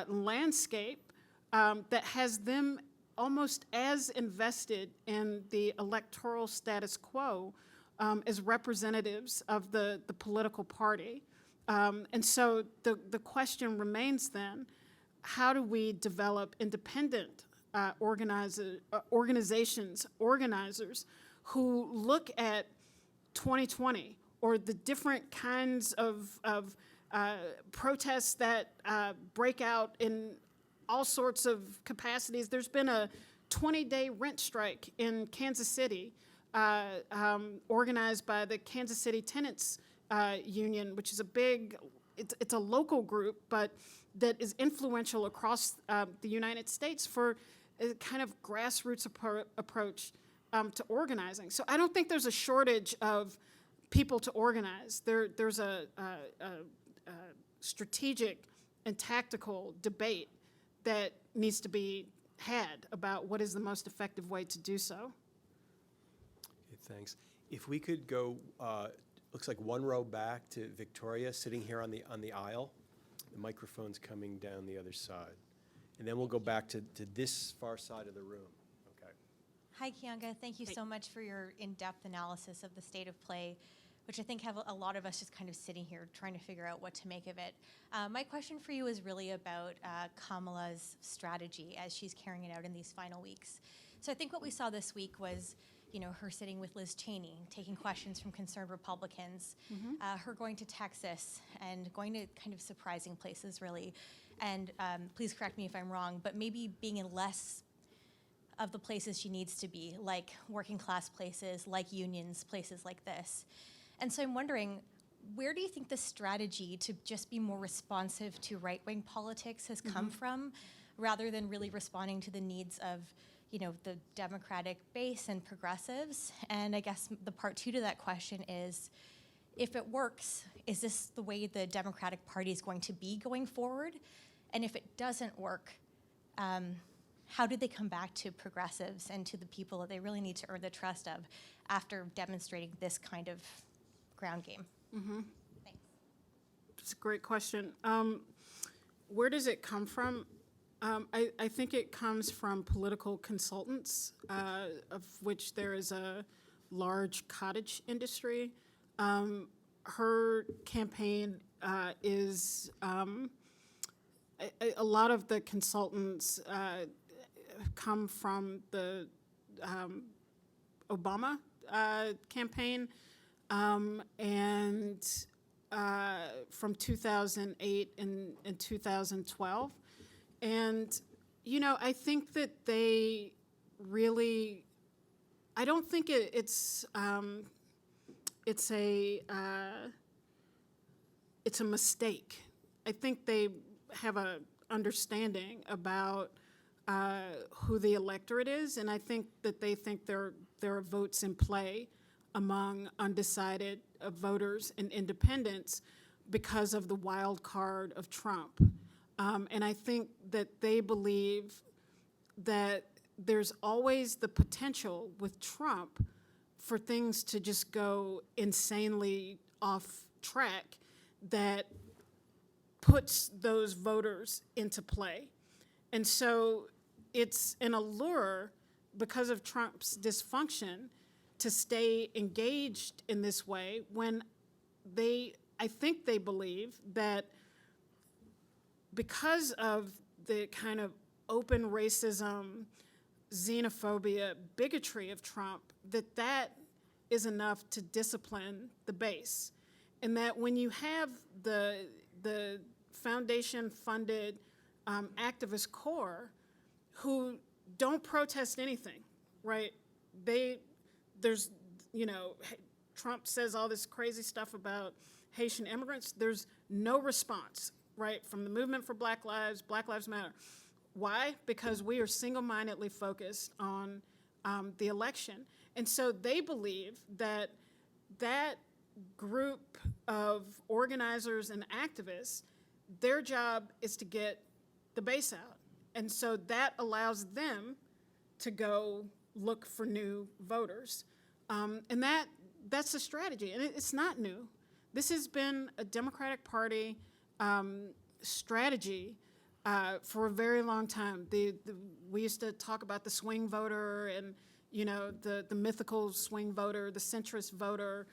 landscape that has them almost as invested in the electoral status quo as representatives of the political party. And so the question remains then, how do we develop independent organizations, organizers who look at 2020 or the different kinds of protests that break out in all sorts of capacities. There's been a 20-day rent strike in Kansas City organized by the Kansas City Tenants Union, which is a big it's a local group, but that is influential across the United States for a kind of grassroots approach to organizing. So I don't think there's a shortage of people to organize. There's a strategic and tactical debate that needs to be had about what is the most effective way to do so. Okay, thanks. If we could go, looks like one row back to Victoria, sitting here on the aisle. The microphone's coming down the other side. And then we'll go back to this far side of the room. Okay. Hi, Keeanga. Thank you so much for your in-depth analysis of the state of play, which I think have a lot of us just kind of sitting here trying to figure out what to make of it. My question for you is really about Kamala's strategy as she's carrying it out in these final weeks. So I think what we saw this week was, her sitting with Liz Cheney, taking questions from concerned Republicans, her going to Texas and going to kind of surprising places, really. And please correct me if I'm wrong, but maybe being in less of the places she needs to be, like working class places, like unions, places like this. And so I'm wondering, where do you think the strategy to just be more responsive to right-wing politics has come from, rather than really responding to the needs of, the Democratic base and progressives? And I guess the part two to that question is, if it works, is this the way the Democratic Party is going to be going forward? And if it doesn't work, how do they come back to progressives and to the people that they really need to earn the trust of after demonstrating this kind of ground game? Thanks. It's a great question. Where does it come from? I think it comes from political consultants, of which there is a large cottage industry. Her campaign is a lot of the consultants come from the Obama campaign, and from 2008 and 2012. And, I think that they really, I don't think it's a mistake. I think they have a understanding about who the electorate is, and I think that they think there are votes in play among undecided voters and independents because of the wild card of Trump. And I think that they believe that there's always the potential with Trump for things to just go insanely off track that puts those voters into play. And so it's an allure, because of Trump's dysfunction, to stay engaged in this way when I think they believe that because of the kind of open racism, xenophobia, bigotry of Trump, that is enough to discipline the base. And that when you have the foundation-funded activist core who don't protest anything, right? Trump says all this crazy stuff about Haitian immigrants. There's no response, right, from the movement for Black Lives Matter. Why? Because we are single-mindedly focused on the election. And so they believe that group of organizers and activists, their job is to get the base out. And so that allows them to go look for new voters. And that's a strategy, and it's not new. This has been a Democratic Party strategy for a very long time. We used to talk about the swing voter and, the mythical swing voter, the centrist voter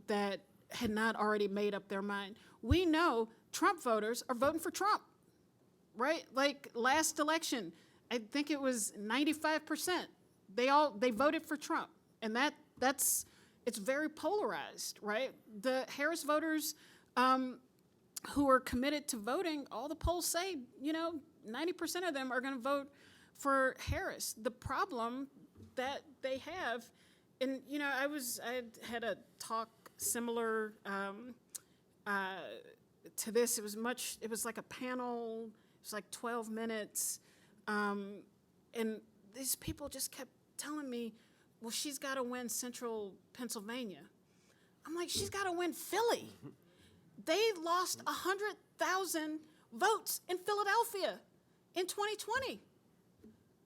that had not already made up their mind. We know Trump voters are voting for Trump, right? Like last election, I think it was 95%. They voted for Trump, and it's very polarized, right? The Harris voters who are committed to voting, all the polls say, 90% of them are going to vote for Harris. The problem that they have, and I had a talk similar to this. It was like a panel. It was like 12 minutes. And these people just kept telling me, well, she's got to win Central Pennsylvania. I'm like, she's got to win Philly. They lost 100,000 votes in Philadelphia in 2020.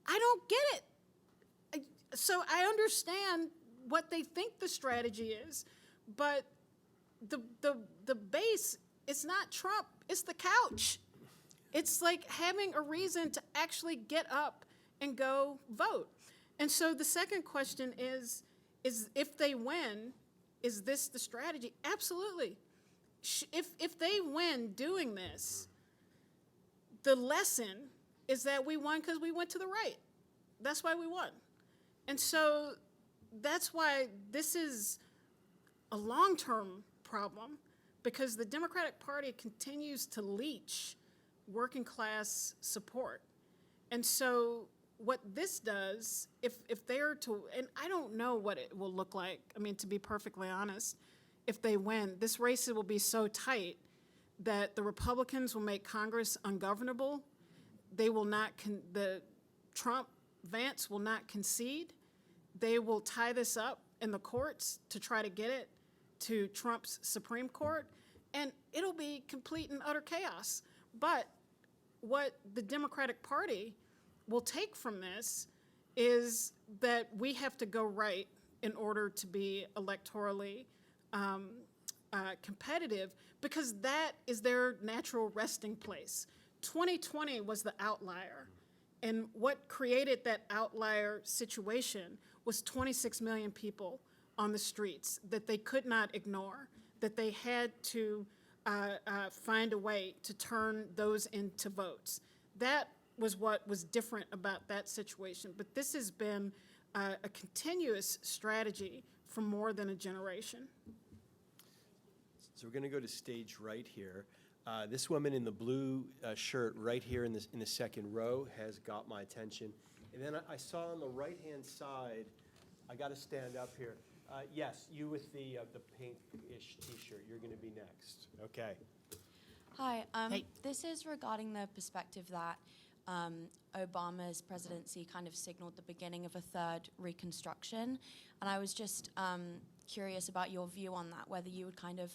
I don't get it. So I understand what they think the strategy is, but the base is not Trump, it's the couch. It's like having a reason to actually get up and go vote. And so the second question is if they win, is this the strategy? Absolutely. If they win doing this, the lesson is that we won because we went to the right. That's why we won. And so that's why this is a long-term problem, because the Democratic Party continues to leech working class support. And so what this does, if they're to, and I don't know what it will look like, I mean, to be perfectly honest, if they win, this race will be so tight that the Republicans will make Congress ungovernable. They will not, the Trump-Vance will not concede. They will tie this up in the courts to try to get it to Trump's Supreme Court, and it'll be complete and utter chaos. But what the Democratic Party will take from this is that we have to go right in order to be electorally competitive, because that is their natural resting place. 2020 was the outlier, and what created that outlier situation was 26 million people on the streets that they could not ignore, that they had to find a way to turn those into votes. That was what was different about that situation. But this has been a continuous strategy for more than a generation. So we're going to go to stage right here. This woman in the blue shirt right here in the second row has got my attention. And then I saw on the right-hand side, I got to stand up here. Yes, you with the pink-ish T-shirt. You're going to be next. Okay. Hi. Hey. This is regarding the perspective that Obama's presidency kind of signaled the beginning of a third Reconstruction. And I was just curious about your view on that, whether you would kind of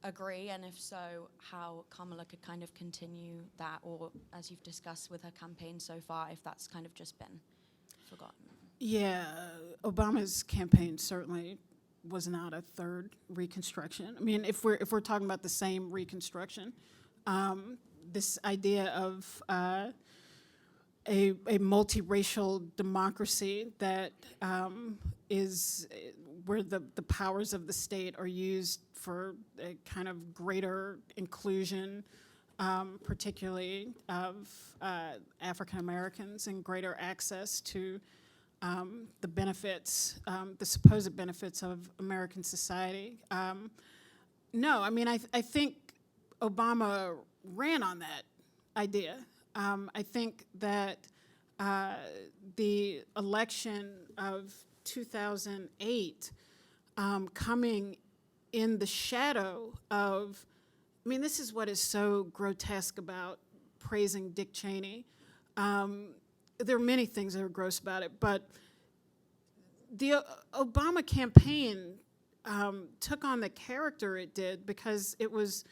agree, and if so, how Kamala could kind of continue that, or as you've discussed with her campaign so far, if that's kind of just been forgotten. Yeah, Obama's campaign certainly was not a third Reconstruction. I mean, if we're talking about the same Reconstruction, this idea of a multiracial democracy that is where the powers of the state are used for a kind of greater inclusion, particularly of African Americans, and greater access to the benefits, the supposed benefits of American society. No, I mean, I think Obama ran on that idea. I think that the election of 2008 coming in the shadow of, I mean, this is what is so grotesque about praising Dick Cheney. There are many things that are gross about it, but the Obama campaign took on the character it did because it was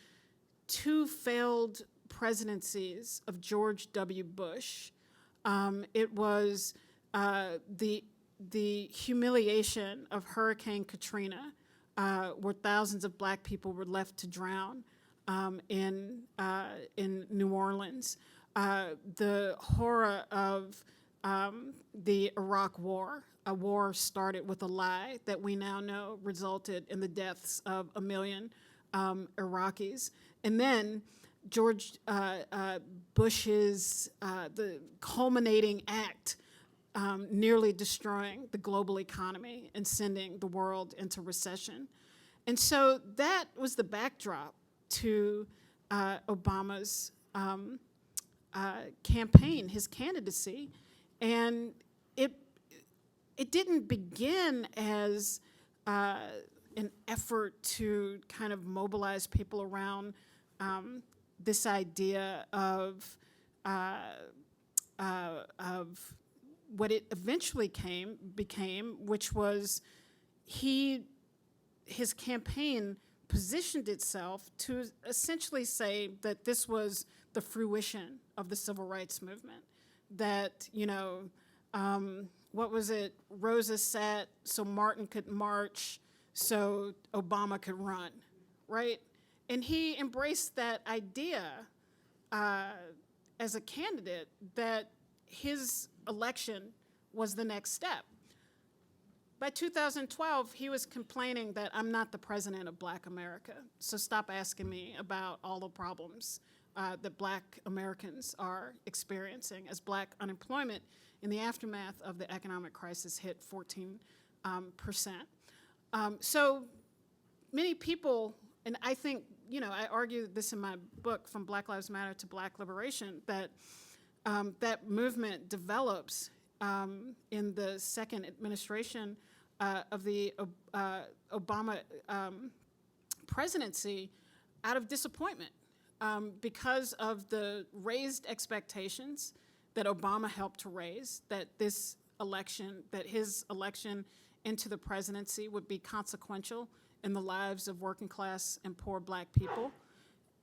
two failed presidencies of George W. Bush. It was the humiliation of Hurricane Katrina, where thousands of black people were left to drown in New Orleans. The horror of the Iraq War, a war started with a lie that we now know resulted in the deaths of 1 million Iraqis. And then George Bush's the culminating act, nearly destroying the global economy and sending the world into recession. And so that was the backdrop to Obama's campaign, his candidacy. And it didn't begin as an effort to kind of mobilize people around this idea of what it eventually became, which was his campaign positioned itself to essentially say that this was the fruition of the civil rights movement. That, what was it? Rosa sat so Martin could march, so Obama could run, right? And he embraced that idea as a candidate that his election was the next step. By 2012, he was complaining that I'm not the president of Black America, so stop asking me about all the problems that Black Americans are experiencing as Black unemployment in the aftermath of the economic crisis hit 14%. So many people, and I think, I argue this in my book, From Black Lives Matter to Black Liberation, that that movement develops in the second administration of the Obama presidency out of disappointment because of the raised expectations that Obama helped to raise, that his election into the presidency would be consequential in the lives of working class and poor Black people.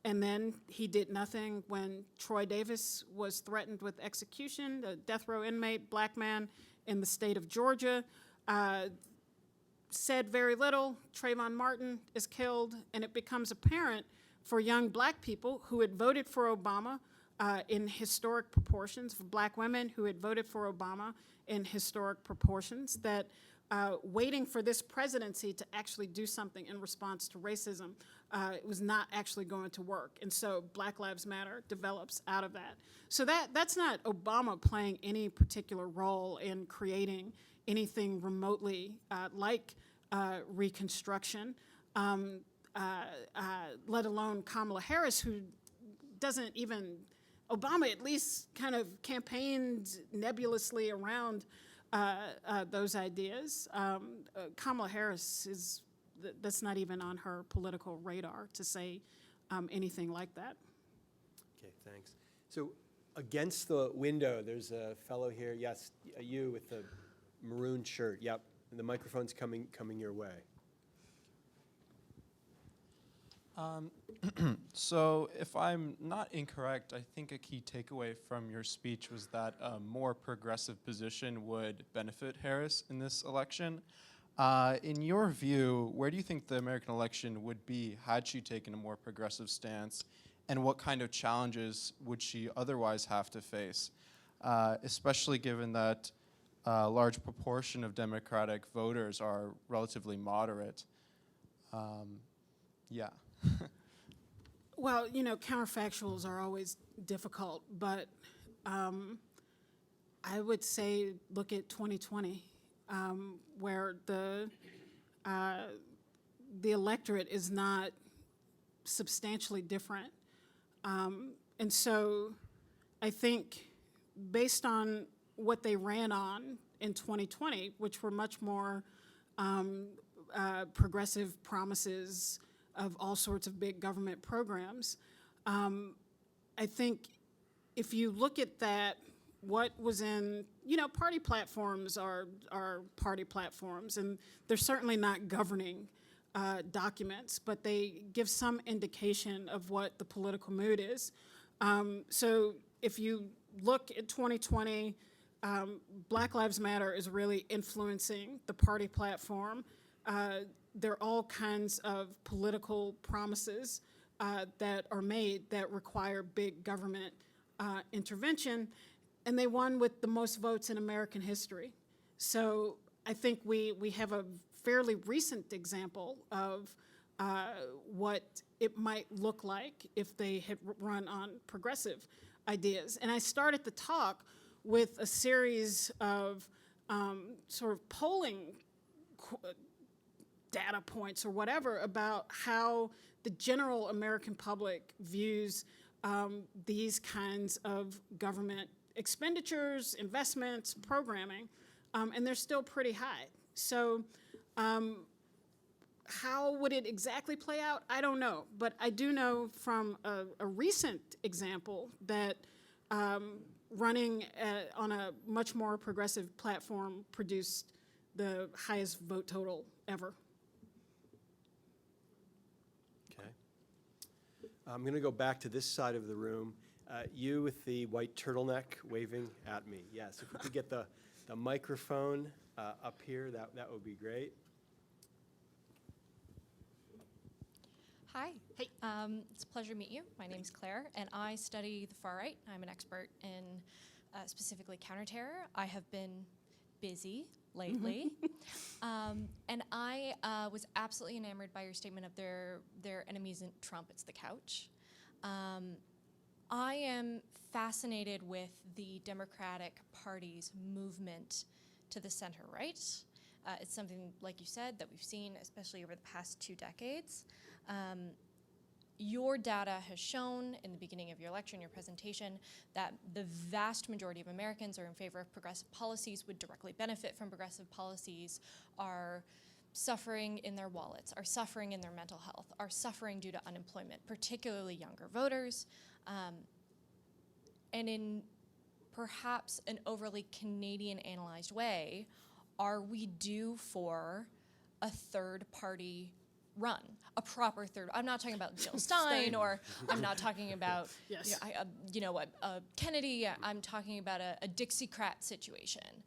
And then he did nothing when Troy Davis was threatened with execution, a death row inmate, Black man in the state of Georgia, said very little. Trayvon Martin is killed, and it becomes apparent for young Black people who had voted for Obama in historic proportions, for Black women who had voted for Obama in historic proportions, that waiting for this presidency to actually do something in response to racism it was not actually going to work. And so Black Lives Matter develops out of that. So that's not Obama playing any particular role in creating anything remotely like Reconstruction, let alone Kamala Harris, who doesn't even, Obama at least kind of campaigned nebulously around those ideas. Kamala Harris that's not even on her political radar to say anything like that. Okay, thanks. So against the window, there's a fellow here. Yes, you with the maroon shirt. Yep, and the microphone's coming your way. So if I'm not incorrect, I think a key takeaway from your speech was that a more progressive position would benefit Harris in this election. In your view, where do you think the American election would be had she taken a more progressive stance, and what kind of challenges would she otherwise have to face, especially given that a large proportion of Democratic voters are relatively moderate? Yeah. Well, counterfactuals are always difficult, but I would say look at 2020, where the electorate is not substantially different. And so I think based on what they ran on in 2020, which were much more progressive promises of all sorts of big government programs, I think if you look at that, what was in, party platforms are party platforms, and they're certainly not governing documents, but they give some indication of what the political mood is. So if you look at 2020, Black Lives Matter is really influencing the party platform. There are all kinds of political promises that are made that require big government intervention, and they won with the most votes in American history. So I think we have a fairly recent example of what it might look like if they had run on progressive ideas. And I started the talk with a series of sort of polling data points or whatever about how the general American public views these kinds of government expenditures, investments, programming, and they're still pretty high. So how would it exactly play out? I don't know. But I do know from a recent example that running on a much more progressive platform produced the highest vote total ever. Okay. I'm going to go back to this side of the room. You with the white turtleneck waving at me. Yes, if we could get the microphone up here, that would be great. Hi. Hey. It's a pleasure to meet you. My name's Claire, and I study the far right. I'm an expert in specifically counterterror. I have been busy lately, and I was absolutely enamored by your statement of their enemy isn't Trump, it's the couch. I am fascinated with the Democratic Party's movement to the center right. It's something, like you said, that we've seen, especially over the past 2 decades. Your data has shown in the beginning of your lecture and your presentation that the vast majority of Americans are in favor of progressive policies, would directly benefit from progressive policies, are suffering in their wallets, are suffering in their mental health, are suffering due to unemployment, particularly younger voters. And in perhaps an overly Canadian analyzed way, are we due for a third party run, a proper third? I'm not talking about Jill Stein, or I'm not talking about Yes. Kennedy. I'm talking about a Dixiecrat situation,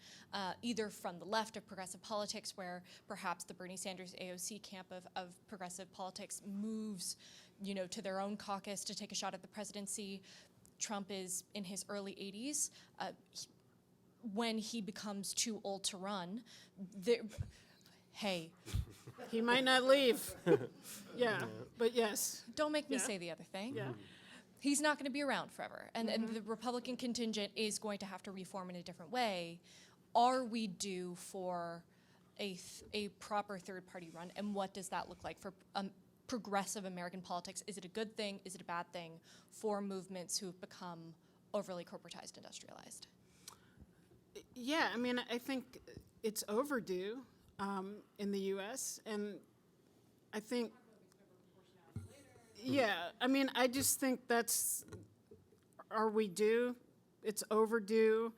either from the left of progressive politics, where perhaps the Bernie Sanders AOC camp of progressive politics moves, to their own caucus to take a shot at the presidency. Trump is in his early 80s. When he becomes too old to run, hey. He might not leave. Yeah, but yes. Don't make me Yeah. say the other thing. Yeah. He's not going to be around forever. And the Republican contingent is going to have to reform in a different way. Are we due for a proper third-party run? And what does that look like for progressive American politics? Is it a good thing? Is it a bad thing for movements who've become overly corporatized, industrialized? Yeah, I mean, I think it's overdue in the U.S., and I think, I mean, I just think are we due? It's overdue,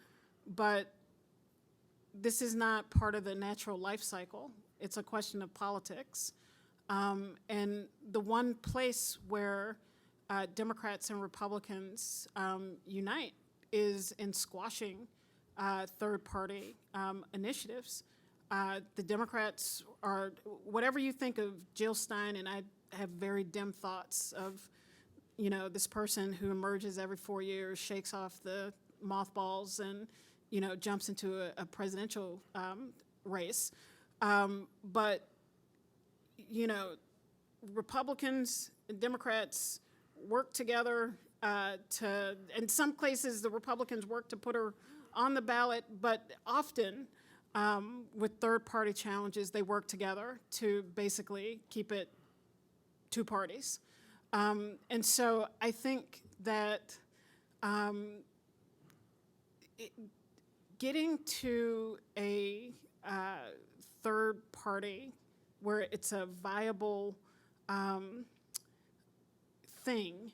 but this is not part of the natural life cycle. It's a question of politics. And the one place where Democrats and Republicans unite is in squashing third-party initiatives. The Democrats are, whatever you think of Jill Stein, and I have very dim thoughts of, this person who emerges every 4 years, shakes off the mothballs, and, jumps into a presidential race. But, Republicans and Democrats work together in some places the Republicans work to put her on the ballot, but often with third-party challenges, they work together to basically keep it 2 parties. And so I think that getting to a third party where it's a viable thing,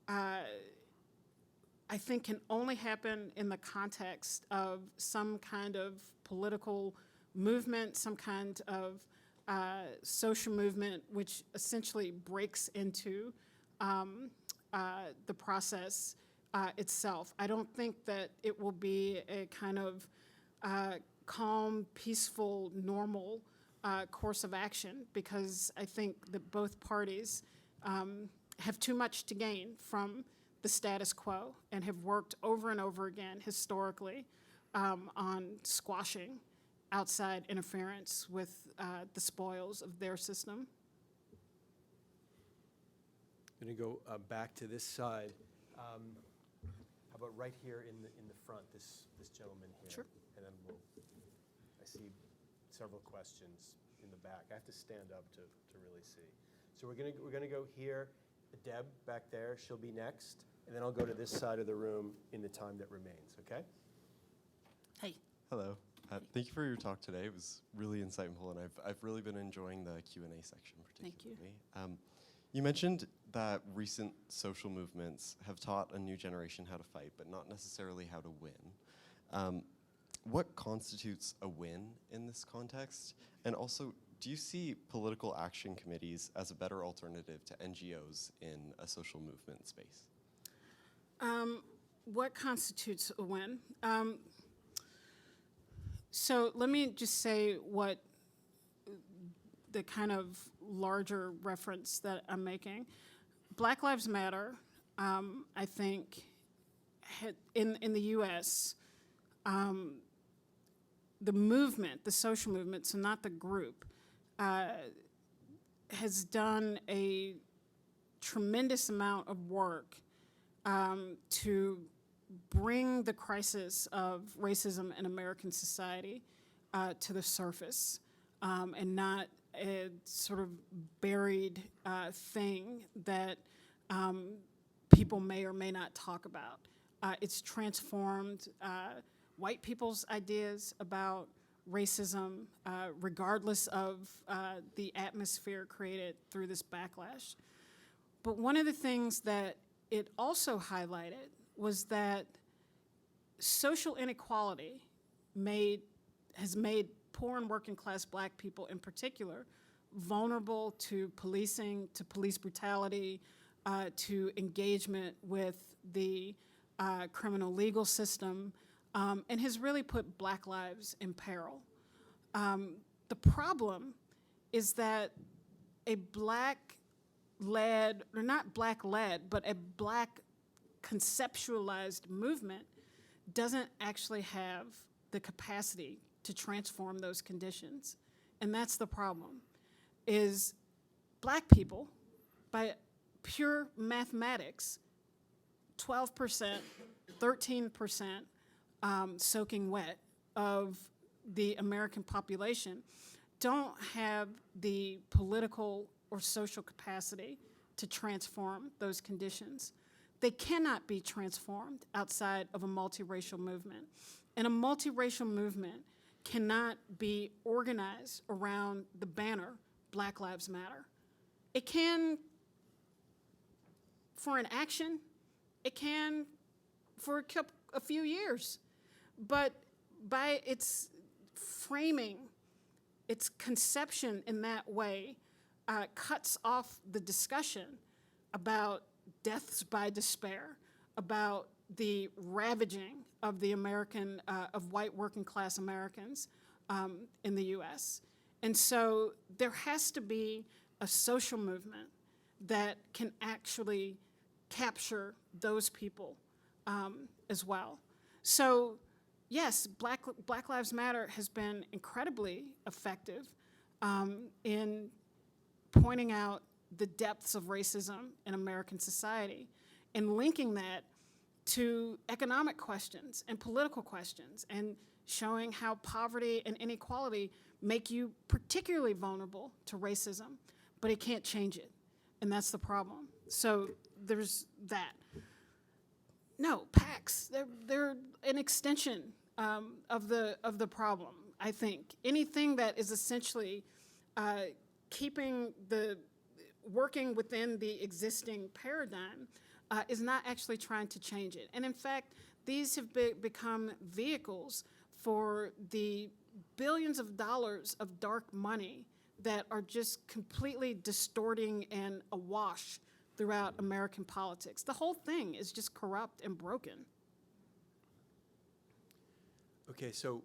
I think can only happen in the context of some kind of political movement, some kind of social movement, which essentially breaks into the process itself. I don't think that it will be a kind of calm, peaceful, normal course of action, because I think that both parties have too much to gain from the status quo and have worked over and over again historically on squashing outside interference with the spoils of their system. I'm going to go back to this side. How about right here in the front, this gentleman here? Sure. And then I see several questions in the back. I have to stand up to really see. So we're gonna go here. Deb back there, she'll be next, and then I'll go to this side of the room in the time that remains. Okay? Hey. Hello. Thank you for your talk today. It was really insightful, and I've really been enjoying the Q&A section particularly. Thank you. You mentioned that recent social movements have taught a new generation how to fight, but not necessarily how to win. What constitutes a win in this context? And also, do you see political action committees as a better alternative to NGOs in a social movement space? What constitutes a win? So let me just say what the kind of larger reference that I'm making. Black Lives Matter, I think, in the U.S., the movement, the social movement, so not the group, has done a tremendous amount of work to bring the crisis of racism in American society to the surface, and not a sort of buried thing that people may or may not talk about. It's transformed white people's ideas about racism, regardless of the atmosphere created through this backlash. But one of the things that it also highlighted was that social inequality has made poor and working class Black people in particular vulnerable to policing, to police brutality, to engagement with the criminal legal system, and has really put Black lives in peril. The problem is that a Black-led, or not Black-led, but a Black conceptualized movement doesn't actually have the capacity to transform those conditions. And that's the problem, is Black people, by pure mathematics, 12%, 13% soaking wet of the American population don't have the political or social capacity to transform those conditions. They cannot be transformed outside of a multiracial movement. And a multiracial movement cannot be organized around the banner Black Lives Matter. It can for an action, it can for a few years, but by its framing, its conception in that way, cuts off the discussion about deaths by despair, about the ravaging of the American, of white working class Americans in the US. And so there has to be a social movement that can actually capture those people as well. So yes, Black Lives Matter has been incredibly effective in pointing out the depths of racism in American society and linking that to economic questions and political questions and showing how poverty and inequality make you particularly vulnerable to racism, but it can't change it, and that's the problem. So there's that. No, PACs, they're an extension of the problem, I think. Anything that is essentially working within the existing paradigm is not actually trying to change it. And in fact, these have become vehicles for the billions of dollars of dark money that are just completely distorting and awash throughout American politics. The whole thing is just corrupt and broken. Okay, so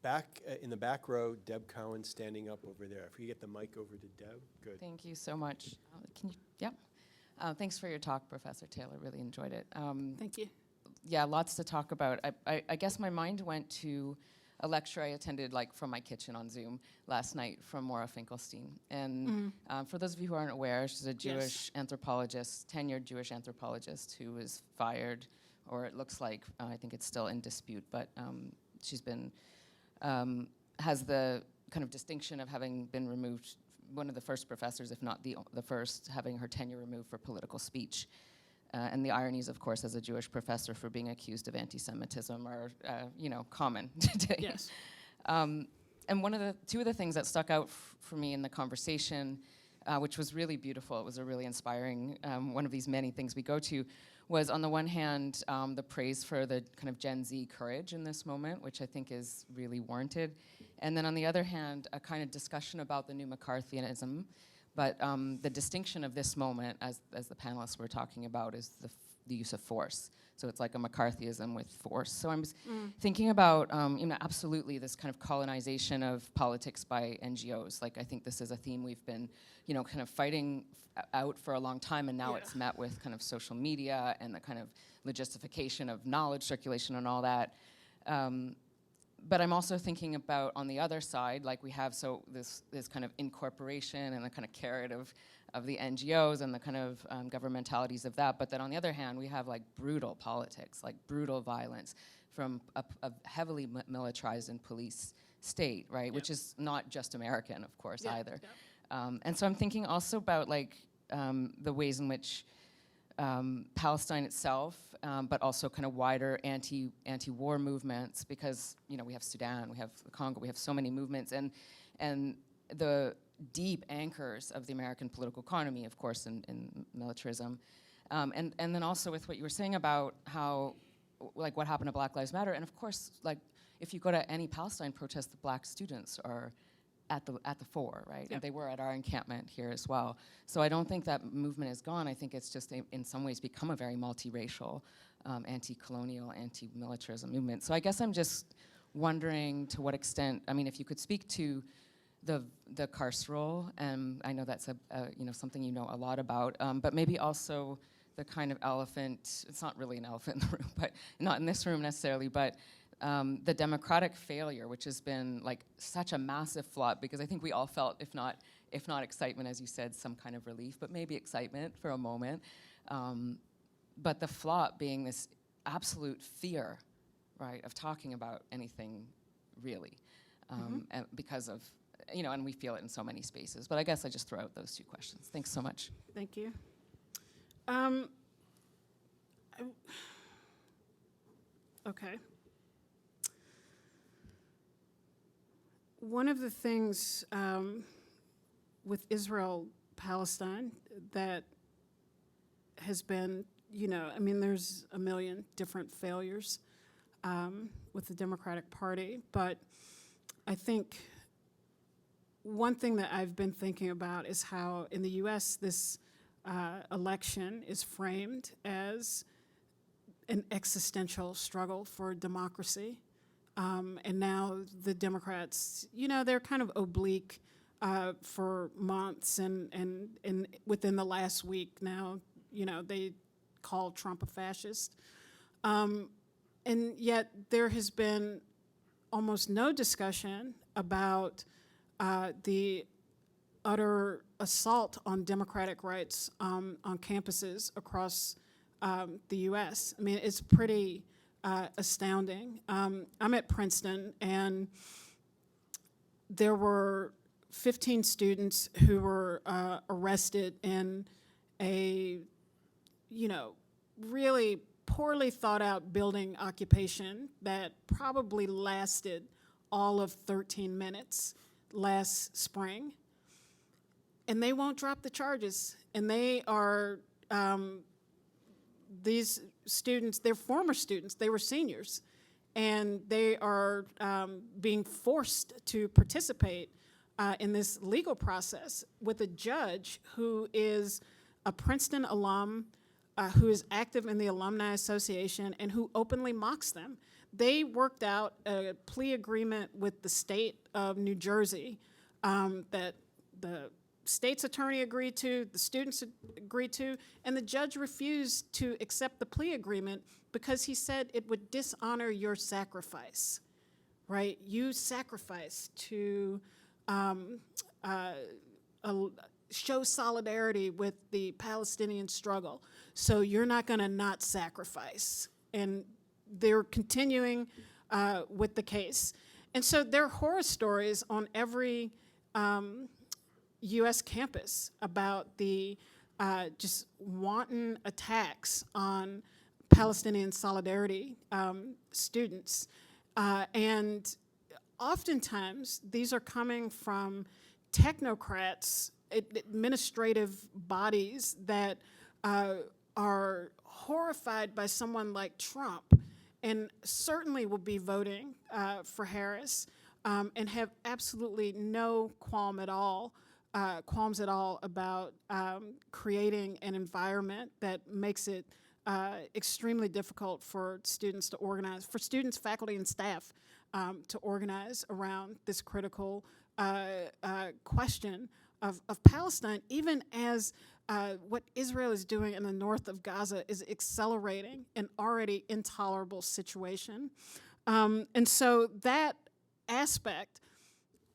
back in the back row, Deb Cowan standing up over there. If we get the mic over to Deb, good. Thank you so much. Can you, yeah. Thanks for your talk, Professor Taylor. Really enjoyed it. Thank you. Yeah, lots to talk about. I guess my mind went to a lecture I attended from my kitchen on Zoom last night from Maura Finkelstein. And for those of you who aren't aware, she's a Jewish anthropologist, tenured Jewish anthropologist who was fired, or it looks like, I think it's still in dispute, but she's been, has the kind of distinction of having been removed, one of the first professors, if not the first, having her tenure removed for political speech. And the ironies, of course, as a Jewish professor for being accused of anti-Semitism are, common today. Yes. And two of the things that stuck out for me in the conversation, which was really beautiful, it was a really inspiring, one of these many things we go to, was on the one hand, the praise for the kind of Gen Z courage in this moment, which I think is really warranted. And then on the other hand, a kind of discussion about the new McCarthyism, but the distinction of this moment, as the panelists were talking about, is the use of force. So it's like a McCarthyism with force. So I'm thinking about, absolutely this kind of colonization of politics by NGOs. Like, I think this is a theme we've been, kind of fighting out for a long time, and now it's met with kind of social media and the kind of logistification of knowledge circulation and all that. But I'm also thinking about, on the other side, like we have this kind of incorporation and the kind of carrot of the NGOs and the kind of governmentalities of that. But then on the other hand, we have like brutal politics, like brutal violence from a heavily militarized and police state, right? Which is not just American, of course, either. And so I'm thinking also about like the ways in which Palestine itself, but also kind of wider anti-war movements, because we have Sudan, we have the Congo, we have so many movements, and the deep anchors of the American political economy, of course, in militarism, and then also with what you were saying about how, like, what happened to Black Lives Matter, and of course, like, if you go to any Palestine protest, the Black students are at the fore, right? Yep. And they were at our encampment here as well. So I don't think that movement is gone. I think it's just in some ways become a very multiracial, anti-colonial, anti-militarism movement. So I guess I'm just wondering to what extent, if you could speak to the carceral, and I know that's something you know a lot about, but maybe also the kind of elephant, it's not really an elephant in the room, but not in this room necessarily, but the democratic failure, which has been like such a massive flop, because I think we all felt, if not excitement, as you said, some kind of relief, but maybe excitement for a moment. But the flop being this absolute fear, right, of talking about anything really, and because of, and we feel it in so many spaces. But I guess I just throw out those two questions. Thanks so much. Thank you. Okay. One of the things with Israel-Palestine that has been, there's a million different failures with the Democratic Party, but I think one thing that I've been thinking about is how in the US this election is framed as an existential struggle for democracy. And now the Democrats, they're kind of oblique for months, and within the last week now, they called Trump a fascist. And yet there has been almost no discussion about the utter assault on democratic rights on campuses across the U.S. It's pretty astounding. I'm at Princeton, and there were 15 students who were arrested in a, really poorly thought out building occupation that probably lasted all of 13 minutes last spring. And they won't drop the charges. And they are, these students, they're former students, they were seniors, and they are being forced to participate in this legal process with a judge who is a Princeton alum, who is active in the Alumni Association, and who openly mocks them. They worked out a plea agreement with the state of New Jersey that the state's attorney agreed to, the students agreed to, and the judge refused to accept the plea agreement because he said it would dishonor your sacrifice, right? You sacrificed to show solidarity with the Palestinian struggle, so you're not gonna not sacrifice. And they're continuing with the case. And so there are horror stories on every U.S. campus about the just wanton attacks on Palestinian solidarity students. And oftentimes these are coming from technocrats, administrative bodies that are horrified by someone like Trump and certainly will be voting for Harris and have absolutely no qualms at all about creating an environment that makes it extremely difficult for students to organize, for students, faculty, and staff to organize around this critical question of Palestine, even as what Israel is doing in the north of Gaza is accelerating an already intolerable situation. And so that aspect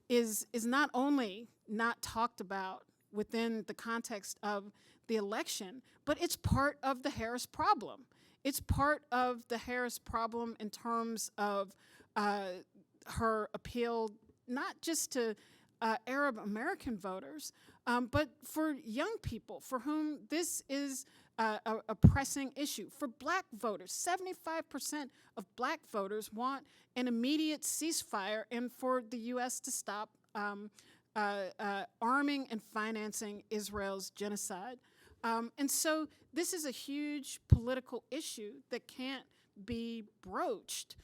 is not only not talked about within the context of the election, but it's part of the Harris problem. It's part of the Harris problem in terms of her appeal not just to Arab American voters, but for young people for whom this is a pressing issue. For black voters, 75% of black voters want an immediate ceasefire and for the U.S. to stop arming and financing Israel's genocide. And so this is a huge political issue that can't be broached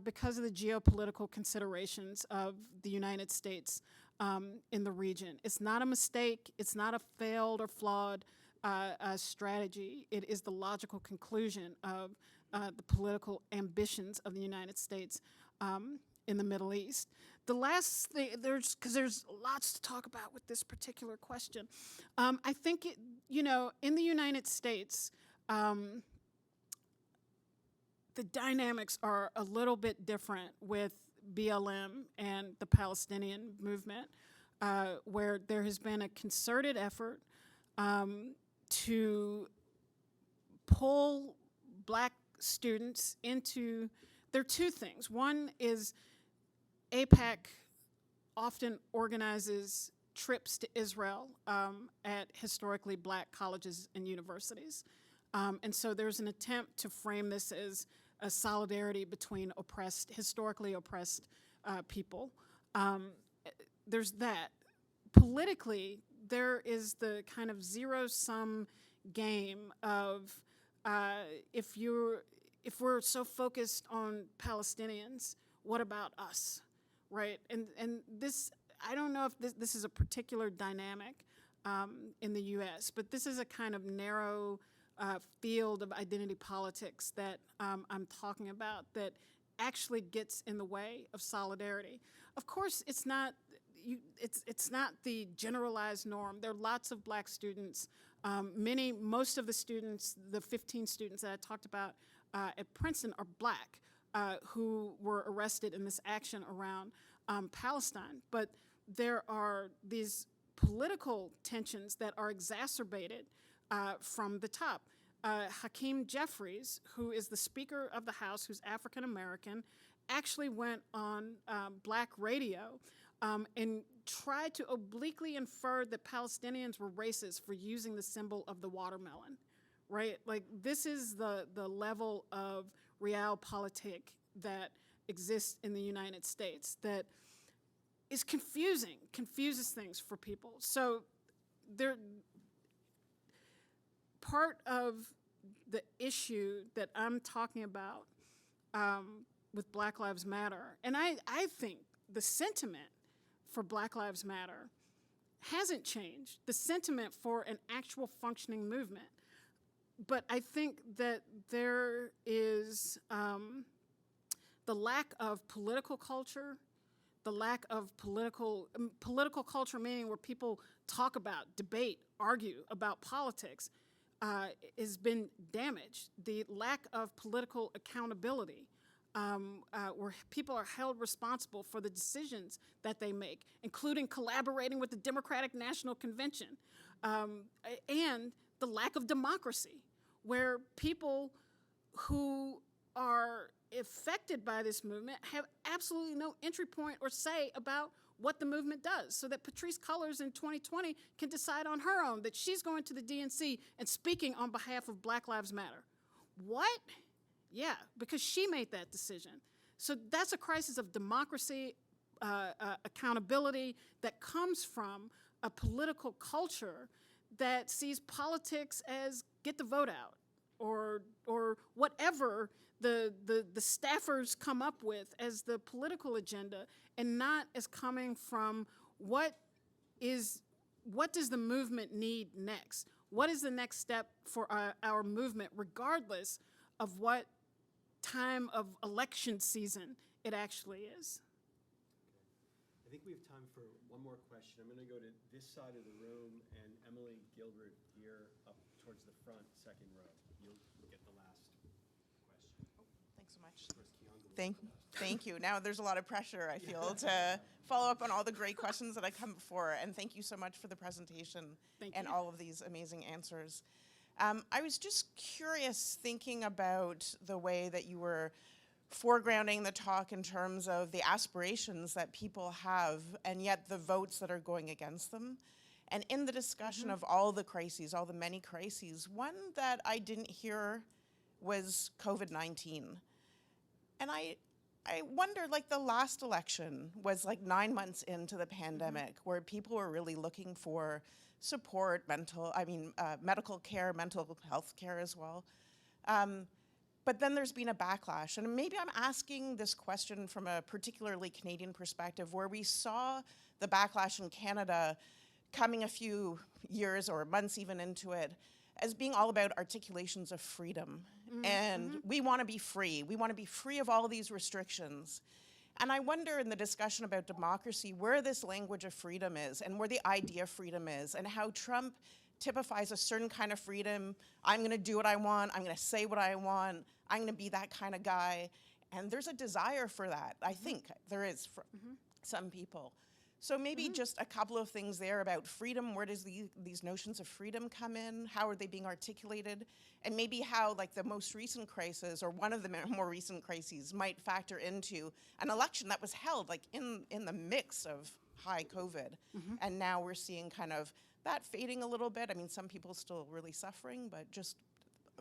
because of the geopolitical considerations of the United States in the region. It's not a mistake. It's not a failed or flawed strategy. It is the logical conclusion of the political ambitions of the United States in the Middle East. The last thing, because there's lots to talk about with this particular question. I think, in the United States, the dynamics are a little bit different with BLM and the Palestinian movement, where there has been a concerted effort to pull black students into, there are two things. One is AIPAC often organizes trips to Israel at historically black colleges and universities. And so there's an attempt to frame this as a solidarity between historically oppressed people. There's that. Politically, there is the kind of zero-sum game of if we're so focused on Palestinians, what about us, right? And this, I don't know if this is a particular dynamic in the U.S., but this is a kind of narrow field of identity politics that I'm talking about that actually gets in the way of solidarity. Of course, it's not the generalized norm. There are lots of black students. Most of the students, the 15 students that I talked about at Princeton are black who were arrested in this action around Palestine. But there are these political tensions that are exacerbated from the top. Hakeem Jeffries, who is the Speaker of the House, who's African American, actually went on black radio and tried to obliquely infer that Palestinians were racist for using the symbol of the watermelon, right? Like, this is the level of realpolitik that exists in the United States that is confuses things for people. So part of the issue that I'm talking about with Black Lives Matter, and I think the sentiment for Black Lives Matter hasn't changed, the sentiment for an actual functioning movement. But I think that there is the lack of political culture, the lack of political culture, meaning where people talk about, debate, argue about politics, has been damaged. The lack of political accountability, where people are held responsible for the decisions that they make, including collaborating with the Democratic National Convention, and the lack of democracy, where people who are affected by this movement have absolutely no entry point or say about what the movement does, so that Patrisse Cullors in 2020 can decide on her own that she's going to the DNC and speaking on behalf of Black Lives Matter. What? Yeah, because she made that decision. So that's a crisis of democracy, accountability that comes from a political culture that sees politics as get the vote out, or whatever the staffers come up with as the political agenda, and not as coming from what does the movement need next? What is the next step for our movement, regardless of what time of election season it actually is? I think we have time for one more question. I'm going to go to this side of the room, and Emily Gilbert here up towards the front, second row. You'll get the last question. Thanks so much. Of course, Keeanga will go last. Thank you. Now there's a lot of pressure, I feel, to follow up on all the great questions that I come before. And thank you so much for the presentation and all of these amazing answers. I was just curious, thinking about the way that you were foregrounding the talk in terms of the aspirations that people have, and yet the votes that are going against them. And in the discussion of all the crises, all the many crises, one that I didn't hear was COVID-19. And I wonder, like, the last election was like 9 months into the pandemic, where people were really looking for support, medical care, mental health care as well. But then there's been a backlash. And maybe I'm asking this question from a particularly Canadian perspective, where we saw the backlash in Canada coming a few years or months even into it as being all about articulations of freedom. And we want to be free. We want to be free of all these restrictions. And I wonder, in the discussion about democracy, where this language of freedom is, and where the idea of freedom is, and how Trump typifies a certain kind of freedom. I'm going to do what I want. I'm going to say what I want. I'm going to be that kind of guy. And there's a desire for that. I think there is for some people. So maybe just a couple of things there about freedom. Where does these notions of freedom come in? How are they being articulated? And maybe how, like, the most recent crisis, or one of the more recent crises, might factor into an election that was held, like, in the mix of high COVID. And now we're seeing kind of that fading a little bit. I mean, some people still really suffering, but just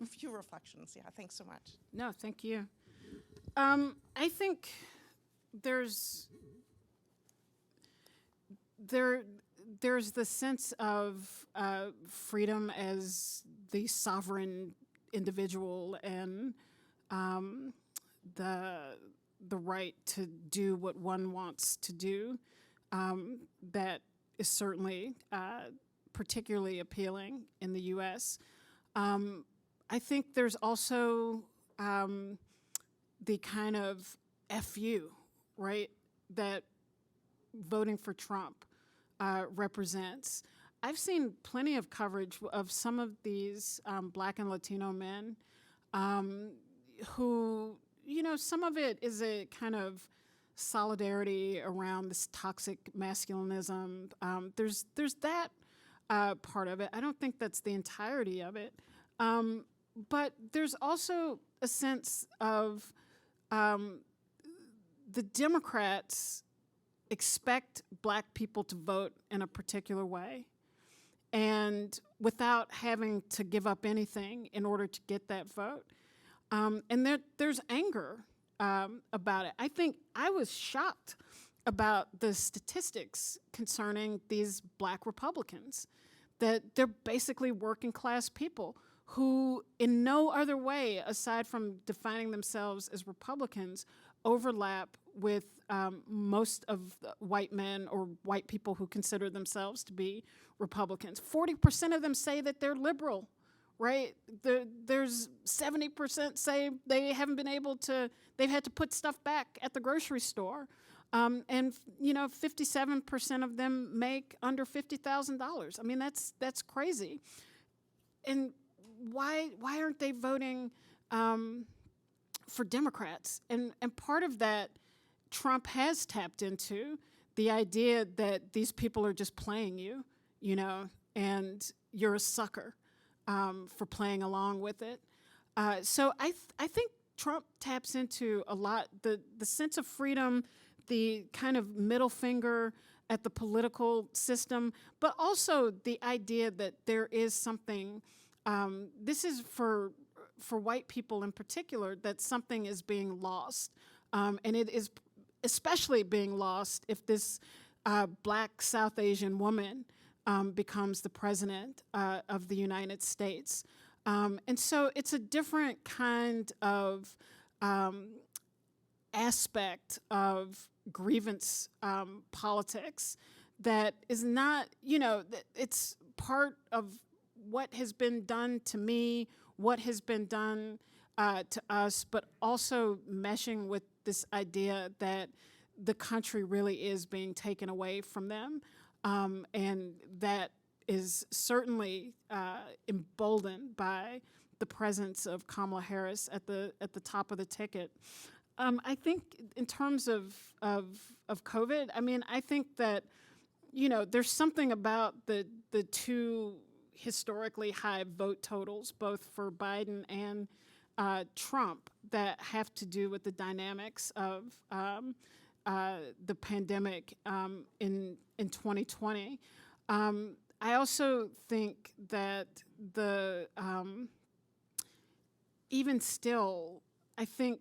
a few reflections. Yeah, thanks so much. No, thank you. I think there's the sense of freedom as the sovereign individual, and the right to do what one wants to do. That is certainly particularly appealing in the U.S. I think there's also the kind of FU, right, that voting for Trump represents. I've seen plenty of coverage of some of these Black and Latino men who, some of it is a kind of solidarity around this toxic masculinism. There's that part of it. I don't think that's the entirety of it. But there's also a sense of the Democrats expect Black people to vote in a particular way, and without having to give up anything in order to get that vote. And there's anger about it. I think I was shocked about the statistics concerning these Black Republicans, that they're basically working class people who in no other way, aside from defining themselves as Republicans, overlap with most of the white men or white people who consider themselves to be Republicans. 40% of them say that they're liberal, right? There's 70% say they haven't been able to, they've had to put stuff back at the grocery store. And 57% of them make under $50,000. I mean, that's crazy. And why aren't they voting for Democrats? And part of that, Trump has tapped into the idea that these people are just playing you, and you're a sucker for playing along with it. So I think Trump taps into a lot, the sense of freedom, the kind of middle finger at the political system, but also the idea that there is something, this is for white people in particular, that something is being lost. And it is especially being lost if this black South Asian woman becomes the president of the United States. And so it's a different kind of aspect of grievance politics that is not, it's part of what has been done to me, what has been done to us, but also meshing with this idea that the country really is being taken away from them. And that is certainly emboldened by the presence of Kamala Harris at the top of the ticket. I think in terms of COVID, I mean, I think that, there's something about the two historically high vote totals, both for Biden and Trump, that have to do with the dynamics of the pandemic in 2020. I also think that even still, I think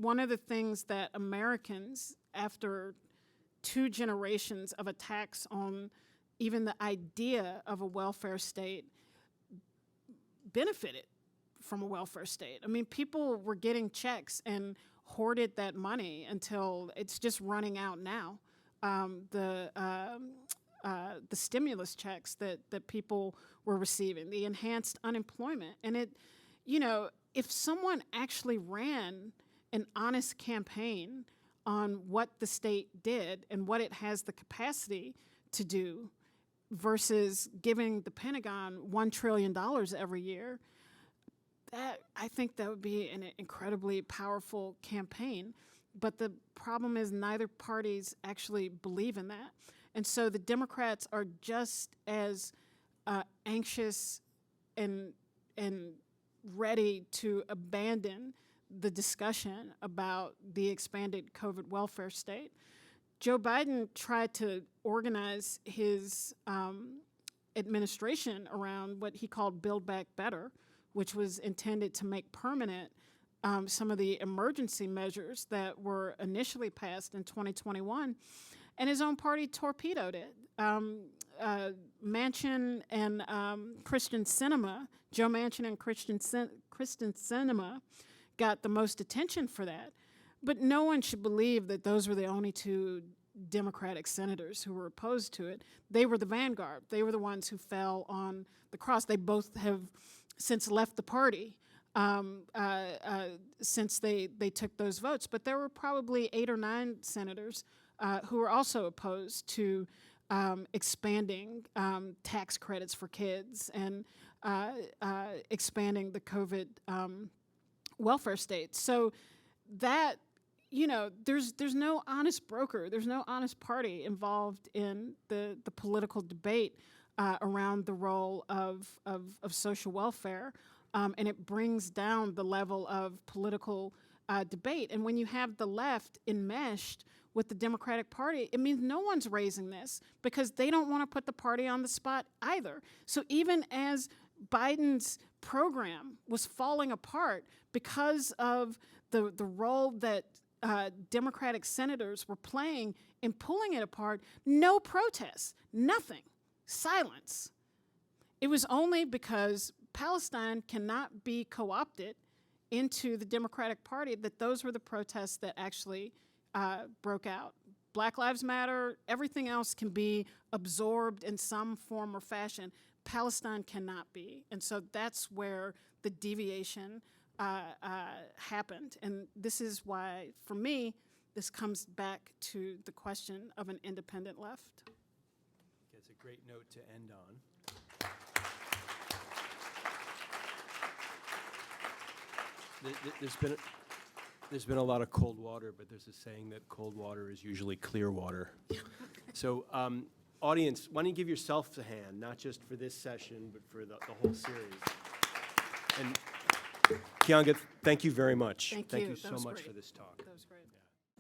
one of the things that Americans, after 2 generations of attacks on even the idea of a welfare state, benefited from a welfare state. I mean, people were getting checks and hoarded that money until it's just running out now. The stimulus checks that people were receiving, the enhanced unemployment. And it, if someone actually ran an honest campaign on what the state did and what it has the capacity to do versus giving the Pentagon $1 trillion every year, I think that would be an incredibly powerful campaign. But the problem is neither parties actually believe in that. And so the Democrats are just as anxious and ready to abandon the discussion about the expanded COVID welfare state. Joe Biden tried to organize his administration around what he called Build Back Better, which was intended to make permanent some of the emergency measures that were initially passed in 2021, and his own party torpedoed it. Manchin and Christian Sinema, Joe Manchin and Christian Sinema, got the most attention for that. But no one should believe that those were the only 2 Democratic senators who were opposed to it. They were the vanguard. They were the ones who fell on the cross. They both have since left the party since they took those votes. But there were probably 8 or 9 senators who were also opposed to expanding tax credits for kids and expanding the COVID welfare state. So that, there's no honest broker, there's no honest party involved in the political debate around the role of social welfare. And it brings down the level of political debate. And when you have the left enmeshed with the Democratic Party, it means no one's raising this because they don't want to put the party on the spot either. So even as Biden's program was falling apart because of the role that Democratic senators were playing in pulling it apart, no protests, nothing, silence. It was only because Palestine cannot be co-opted into the Democratic Party that those were the protests that actually broke out. Black Lives Matter, everything else can be absorbed in some form or fashion. Palestine cannot be. And so that's where the deviation happened. And this is why, for me, this comes back to the question of an independent left. It's a great note to end on. There's been a lot of cold water, but there's a saying that cold water is usually clear water. So, audience, why don't you give yourself a hand, not just for this session, but for the whole series. And Keeanga, thank you very much. Thank you. So much for this talk. That was great.